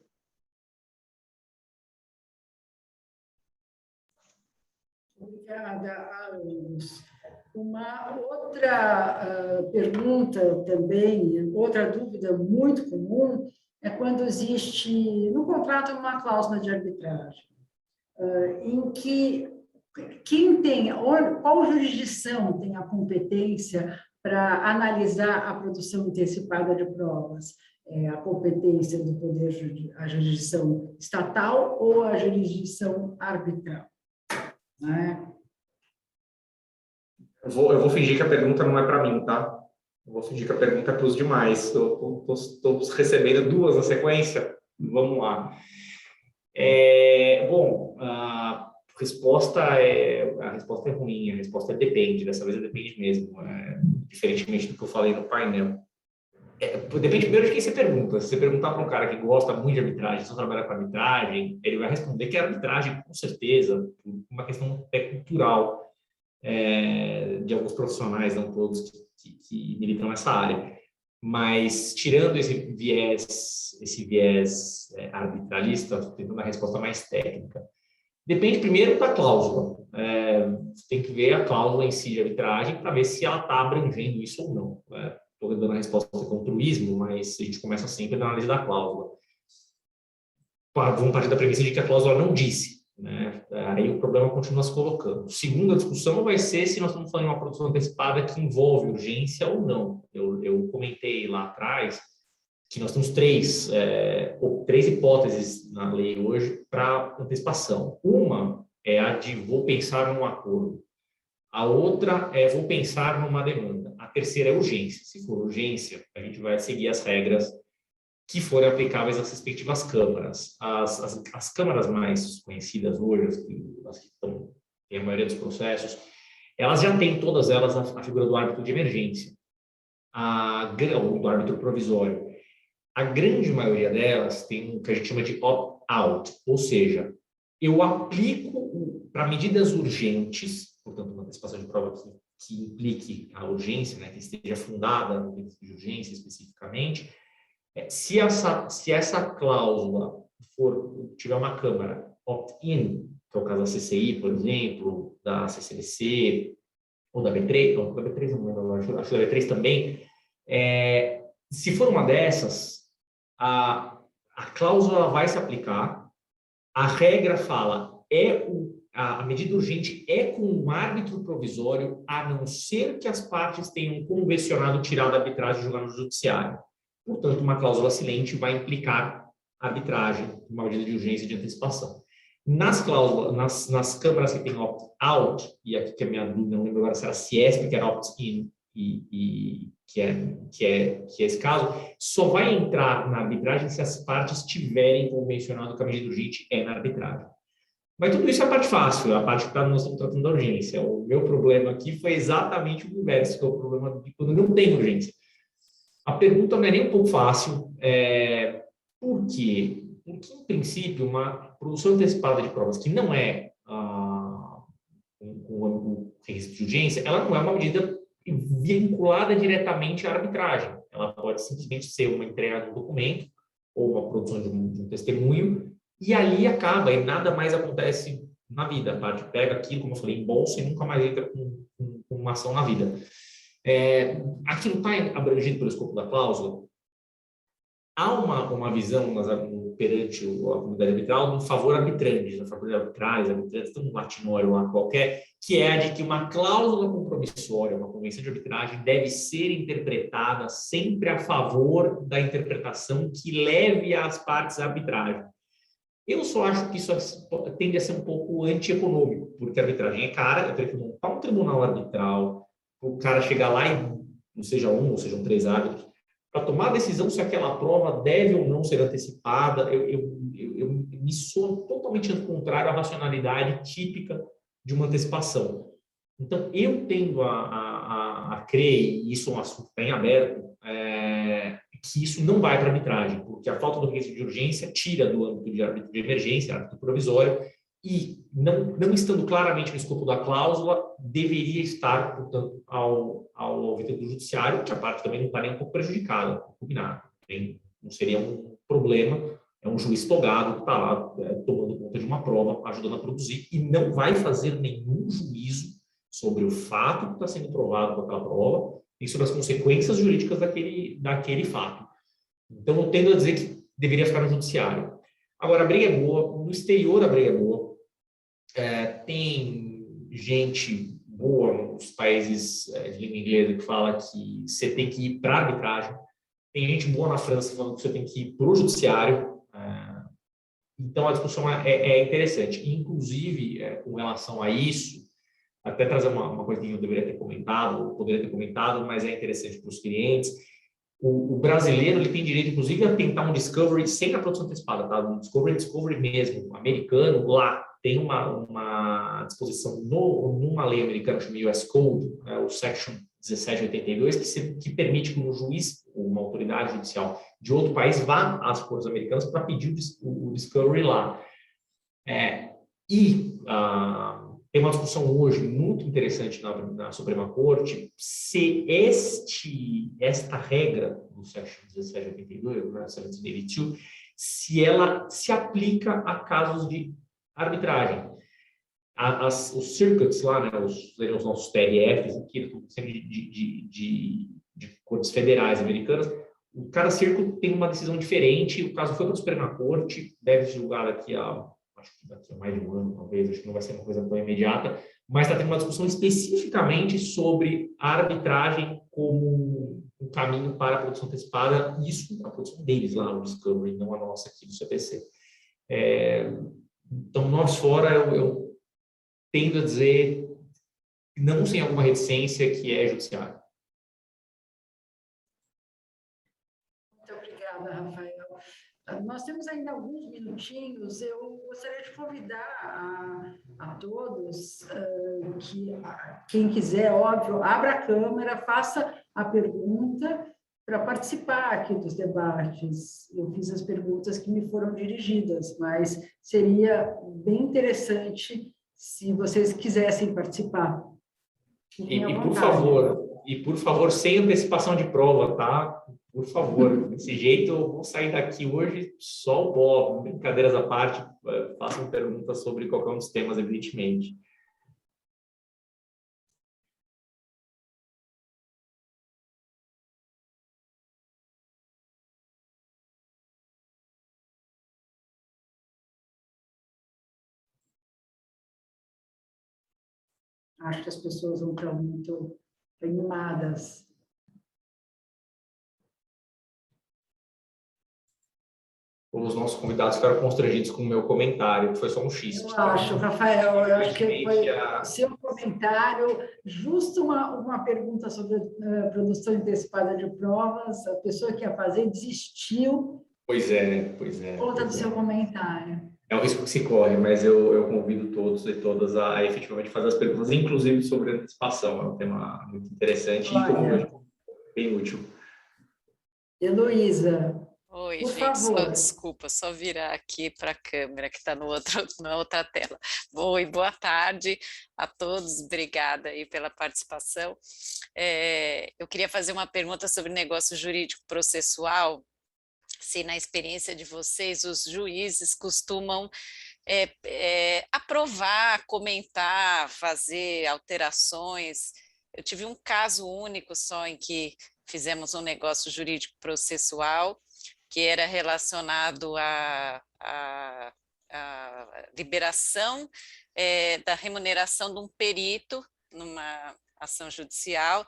Obrigada, Luiz. Uma outra pergunta também, outra dúvida muito comum, é quando existe no contrato uma cláusula de arbitragem, em que qual jurisdição tem a competência para analisar a produção antecipada de provas? A competência do poder, a jurisdição estatal ou a jurisdição arbitral? Né? Eu vou fingir que a pergunta não é para mim, tá? Eu vou fingir que a pergunta é para os demais. Estou recebendo duas na sequência. Vamos lá. Bom, a resposta é ruim, a resposta é depende, dessa vez depende mesmo, diferentemente do que eu falei no painel. Depende primeiro de quem você pergunta. Se você perguntar para um cara que gosta muito de arbitragem, só trabalha com arbitragem, ele vai responder que a arbitragem, com certeza, por uma questão até cultural de alguns profissionais, não todos, que militam nessa área. Mas, tirando esse viés arbitralista, tentando a resposta mais técnica, depende primeiro da cláusula. Você tem que ver a cláusula em si de arbitragem para ver se ela está abrangendo isso ou não. Estou dando a resposta com truísmo, mas a gente começa sempre na análise da cláusula. Vamos partir da premissa de que a cláusula não disse, né? Aí o problema continua se colocando. Segunda discussão vai ser se nós estamos falando de uma produção antecipada que envolve urgência ou não. Eu comentei lá atrás que nós temos três hipóteses na lei hoje para antecipação. Uma é a de vou pensar num acordo. A outra é vou pensar numa demanda. A terceira é urgência. Se for urgência, a gente vai seguir as regras que forem aplicáveis às respectivas câmaras. As câmaras mais conhecidas hoje, as que têm a maioria dos processos, elas já têm todas elas a figura do árbitro de emergência, ou do árbitro provisório. A grande maioria delas tem o que a gente chama de opt-out, ou seja, eu aplico para medidas urgentes, portanto, uma antecipação de prova que implique a urgência, né, que esteja fundada no princípio de urgência especificamente. Se essa cláusula tiver uma câmara opt-in, que é o caso da CCI, por exemplo, da CCBC, ou da B3, não, da B3 não lembro, acho da B3 também, se for uma dessas, a cláusula vai se aplicar, a regra fala, a medida urgente é com um árbitro provisório, a não ser que as partes tenham convencionado tirar da arbitragem e jogar no judiciário. Portanto, uma cláusula silente vai implicar arbitragem, uma medida de urgência e de antecipação. Nas cláusulas, nas câmaras que tem opt-out, e aqui que a minha dúvida, não lembro agora se era CIESP, que era opt-in, e que é esse caso, só vai entrar na arbitragem se as partes tiverem convencionado que a medida urgente é na arbitragem. Mas tudo isso é a parte fácil, a parte que nós estamos tratando da urgência. O meu problema aqui foi exatamente o inverso, que é o problema de quando não tem urgência. A pergunta não é nem um pouco fácil. Por quê? Porque, em princípio, uma produção antecipada de provas que não é o requisito de urgência, ela não é uma medida vinculada diretamente à arbitragem. Ela pode simplesmente ser uma entrega de um documento ou uma produção de um testemunho, e ali acaba, e nada mais acontece na vida. A parte pega aquilo, como eu falei, em bolsa e nunca mais entra com uma ação na vida. Aqui não está abrangido pelo escopo da cláusula. Há uma visão perante a comunidade arbitral de um favor arbitrandi, a favor de arbitrantes, tem um latinório lá qualquer, que é a de que uma cláusula compromissória, uma convenção de arbitragem, deve ser interpretada sempre a favor da interpretação que leve as partes à arbitragem. Eu só acho que isso tende a ser um pouco antieconômico, porque a arbitragem é cara, eu teria que montar um tribunal arbitral, o cara chegar lá e não seja um, ou sejam 3 árbitros, para tomar a decisão se aquela prova deve ou não ser antecipada. Eu me sou totalmente contrário à racionalidade típica de uma antecipação. Então, eu tendo a crer, e isso é um assunto bem aberto, que isso não vai para a arbitragem, porque a falta do requisito de urgência tira do âmbito de árbitro de emergência, árbitro provisório, e não estando claramente no escopo da cláusula, deveria estar, portanto, ao ouvido do judiciário, que a parte também não está nem um pouco prejudicada, combinado. Não seria um problema, é um juiz togado que está lá tomando conta de uma prova, ajudando a produzir, e não vai fazer nenhum juízo sobre o fato que está sendo provado com aquela prova e sobre as consequências jurídicas daquele fato. Então, eu tendo a dizer que deveria ficar no judiciário. Agora, a briga é boa, no exterior a briga é boa, tem gente boa nos países de língua inglesa que fala que você tem que ir para a arbitragem, tem gente boa na França falando que você tem que ir para o judiciário, então a discussão é interessante. Inclusive, com relação a isso, até trazer uma coisa que eu deveria ter comentado, ou poderia ter comentado, mas é interessante para os clientes. O brasileiro ele tem direito, inclusive, a tentar um discovery sem a produção antecipada, tá? Um discovery mesmo. O americano, lá, tem uma disposição numa lei americana chamada US Code, o Section 1782, que permite que um juiz ou uma autoridade judicial de outro país vá às cortes americanas para pedir o discovery lá. Tem uma discussão hoje muito interessante na Suprema Corte se esta regra do Section 1782, 1782, se ela se aplica a casos de arbitragem. Os circuits lá, né, os nossos TRFs, aqui, sempre de cortes federais americanas, cada circuito tem uma decisão diferente. O caso foi para a Suprema Corte, deve ser julgado acho que daqui a mais de um ano, talvez, acho que não vai ser uma coisa tão imediata, mas está tendo uma discussão especificamente sobre a arbitragem como um caminho para a produção antecipada, isso a produção deles lá, o Discovery, não a nossa aqui do CPC. Então, nós fora, eu tendo a dizer, não sem alguma reticência, que é judiciário. Muito obrigada, Rafael. Nós temos ainda alguns minutinhos. Eu gostaria de convidar a todos que, quem quiser, óbvio, abra a câmera, faça a pergunta para participar aqui dos debates. Eu fiz as perguntas que me foram dirigidas, mas seria bem interessante se vocês quisessem participar. E por favor, sem antecipação de prova, tá? Por favor, desse jeito eu vou sair daqui hoje só o pó, brincadeiras à parte, façam perguntas sobre qualquer um dos temas, evidentemente. Acho que as pessoas não estão muito animadas. Os nossos convidados ficaram constrangidos com o meu comentário, que foi só um xiste. Eu acho, Rafael, eu acho que foi o seu comentário, justo uma pergunta sobre a produção antecipada de provas, a pessoa que ia fazer desistiu. Pois é. Por conta do seu comentário. É um risco que se corre, mas eu convido todos e todas a efetivamente fazer as perguntas, inclusive sobre antecipação. É um tema muito interessante e, como eu Olha, disse, bem útil. Heloísa, Oi, por gente, só favor. desculpa, só virar aqui para a câmera que está no outro, na outra tela. Oi, boa tarde a todos, obrigada aí pela participação. Eu queria fazer uma pergunta sobre negócio jurídico processual. Se na experiência de vocês, os juízes costumam aprovar, comentar, fazer alterações. Eu tive um caso único só em que fizemos um negócio jurídico processual que era relacionado à liberação da remuneração de um perito numa ação judicial,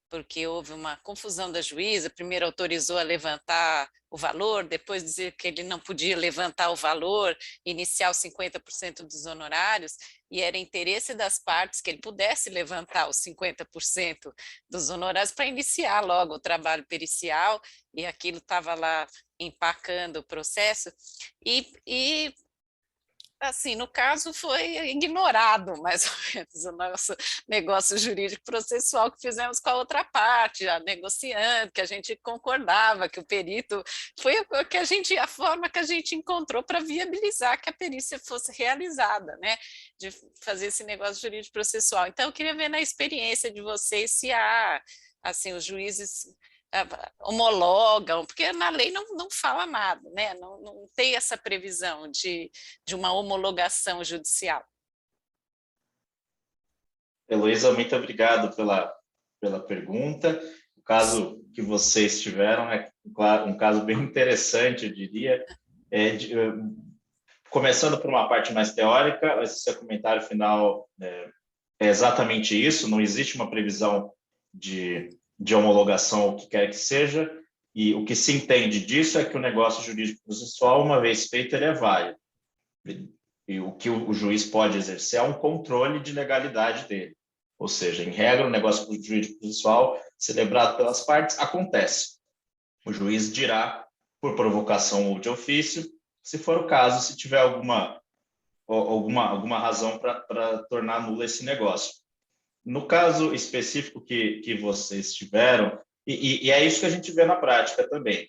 porque houve uma confusão da juíza, primeiro autorizou a levantar o valor, depois dizer que ele não podia levantar o valor, iniciar os 50% dos honorários, e era interesse das partes que ele pudesse levantar os 50% dos honorários para iniciar logo o trabalho pericial, e aquilo estava lá empacando o processo, e assim, no caso foi ignorado mais ou menos o nosso negócio jurídico processual que fizemos com a outra parte, a negociante, que a gente concordava que o perito foi a forma que a gente encontrou para viabilizar que a perícia fosse realizada, né, de fazer esse negócio jurídico processual. Então eu queria ver na experiência de vocês se há, assim, os juízes homologam, porque na lei não fala nada, né? Não tem essa previsão de uma homologação judicial. Heloísa, muito obrigado pela pergunta. O caso que vocês tiveram é, claro, um caso bem interessante, eu diria. Começando por uma parte mais teórica, esse seu comentário final é exatamente isso, não existe uma previsão de homologação, o que quer que seja, e o que se entende disso é que o negócio jurídico processual, uma vez feito, ele é válido. E o que o juiz pode exercer é um controle de legalidade dele. Ou seja, em regra, o negócio jurídico processual celebrado pelas partes acontece. O juiz dirá, por provocação ou de ofício, se for o caso, se tiver alguma razão para tornar nula esse negócio. No caso específico que vocês tiveram, e é isso que a gente vê na prática também,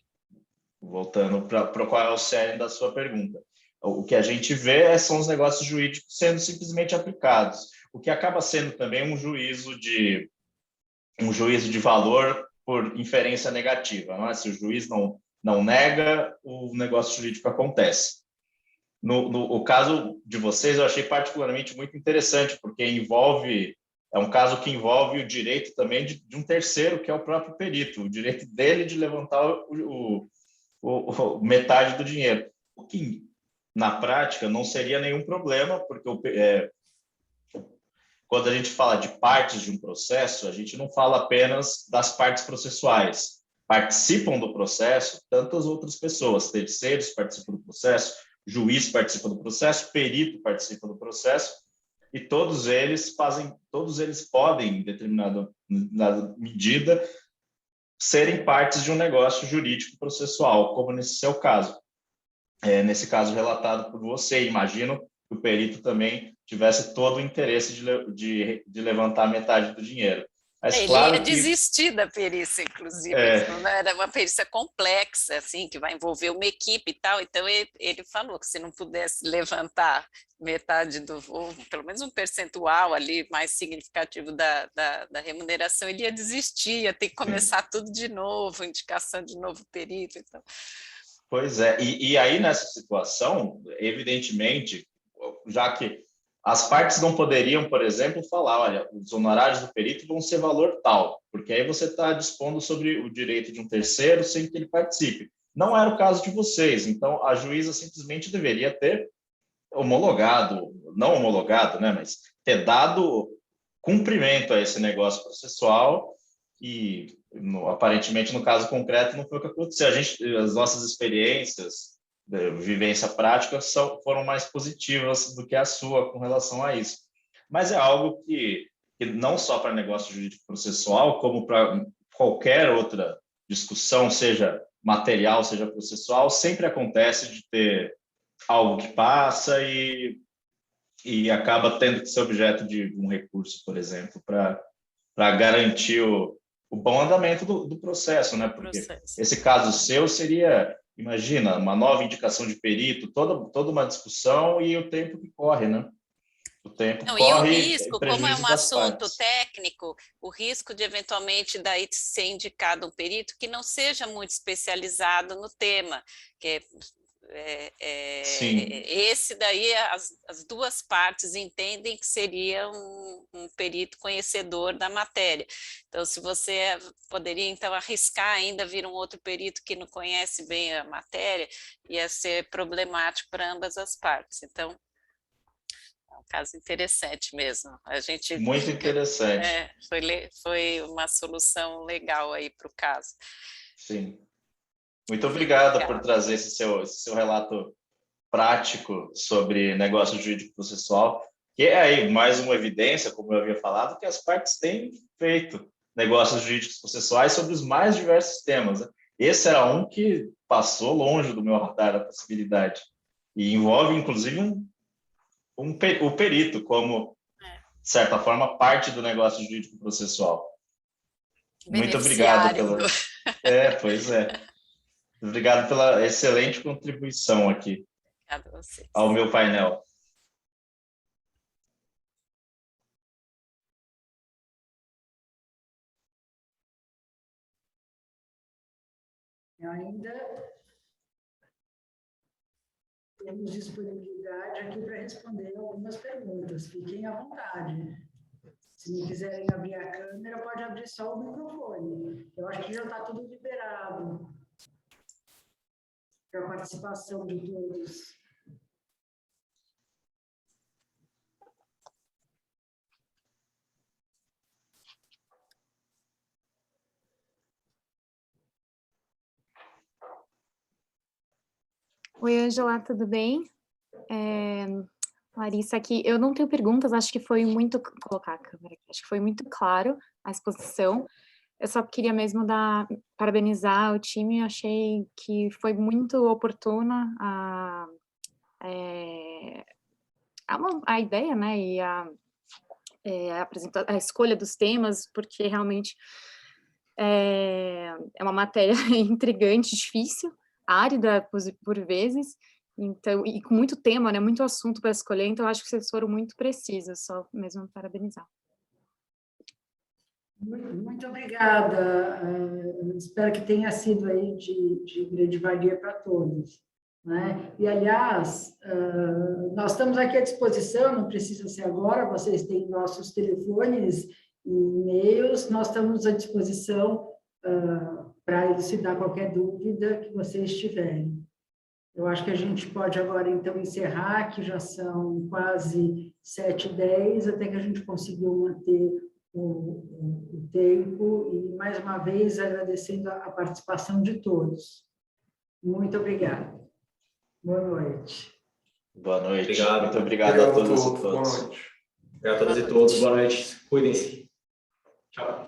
voltando para qual é o cerne da sua pergunta. O que a gente vê são os negócios jurídicos sendo simplesmente aplicados, o que acaba sendo também um juízo de valor por inferência negativa. Não é? Se o juiz não nega, o negócio jurídico acontece. No caso de vocês, eu achei particularmente muito interessante, porque é um caso que envolve o direito também de um terceiro, que é o próprio perito, o direito dele de levantar metade do dinheiro, o que na prática não seria nenhum problema, porque quando a gente fala de partes de um processo, a gente não fala apenas das partes processuais. Participam do processo tantas outras pessoas, terceiros participam do processo, juiz participa do processo, perito participa do processo, e todos eles podem, em determinada medida, serem partes de um negócio jurídico processual, como nesse seu caso. Nesse caso relatado por você, imagino que o perito também tivesse todo o interesse de levantar metade do dinheiro. Mas, Ele claro ia que desistir da perícia, inclusive. Era uma perícia complexa, assim, que vai envolver uma equipe e tal. Então, ele falou que se não pudesse levantar metade ou pelo menos um percentual ali mais significativo da remuneração, ele ia desistir, ia ter que começar tudo de novo, indicação de novo perito. Então. Pois é, e aí nessa situação, evidentemente, já que as partes não poderiam, por exemplo, falar, olha, os honorários do perito vão ser valor tal, porque aí você está dispondo sobre o direito de um terceiro sem que ele participe. Não era o caso de vocês, então a juíza simplesmente deveria ter não homologado, né, mas ter dado cumprimento a esse negócio processual e, aparentemente, no caso concreto, não foi o que aconteceu. As nossas experiências, vivência prática, foram mais positivas do que a sua com relação a isso. Mas é algo que não só para negócio jurídico processual, como para qualquer outra discussão, seja material, seja processual, sempre acontece de ter algo que passa e acaba tendo que ser objeto de um recurso, por exemplo, para garantir o bom andamento do processo, né? Porque esse caso seu seria, imagina, uma nova indicação de perito, toda uma discussão e o tempo que corre, né? O tempo Não, corre e o risco, em como é prejuízo um das assunto partes. técnico, o risco de eventualmente daí ser indicado um perito que não seja muito especializado no tema, que Sim. esse daí as duas partes entendem que seria um perito conhecedor da matéria. Então, se você poderia então arriscar ainda vir um outro perito que não conhece bem a matéria, ia ser problemático para ambas as partes. Então, é um caso interessante mesmo. A gente Muito interessante. foi uma solução legal aí para o caso. Sim. Muito obrigado por trazer esse seu relato prático sobre negócio jurídico processual, que é aí mais uma evidência, como eu havia falado, que as partes têm feito negócios jurídicos processuais sobre os mais diversos temas, né? Esse era um que passou longe do meu radar a possibilidade e envolve, inclusive, o perito como, de certa forma, parte do negócio jurídico processual. Muito obrigado pela... pois é. Obrigado pela excelente contribuição aqui ao meu painel. E ainda temos disponibilidade aqui para responder algumas perguntas. Fiquem à vontade. Se não quiserem abrir a câmera, pode abrir só o microfone. Eu acho que já está tudo liberado para a participação de todos. Oi, Ângela, tudo bem? Larissa aqui. Eu não tenho perguntas, acho que foi muito... Vou colocar a câmera aqui. Acho que foi muito claro a exposição. Eu só queria mesmo parabenizar o time, achei que foi muito oportuna a ideia, né, e a escolha dos temas, porque realmente é uma matéria intrigante, difícil, árida por vezes, então, e com muito tema, né, muito assunto para escolher, então acho que vocês foram muito precisos, só mesmo parabenizar. Muito obrigada. Espero que tenha sido aí de grande valia para todos, né? E, aliás, nós estamos aqui à disposição, não precisa ser agora, vocês têm nossos telefones e e-mails, nós estamos à disposição para elucidar qualquer dúvida que vocês tiverem. Eu acho que a gente pode agora, então, encerrar, que já são quase 7h10, até que a gente conseguiu manter o tempo, e, mais uma vez, agradecendo a participação de todos. Muito obrigada. Boa noite. Boa noite. Obrigado. Muito obrigado a todos e todas. Boa noite. Obrigado a todas e todos. Boa noite. Cuidem-se. Tchau.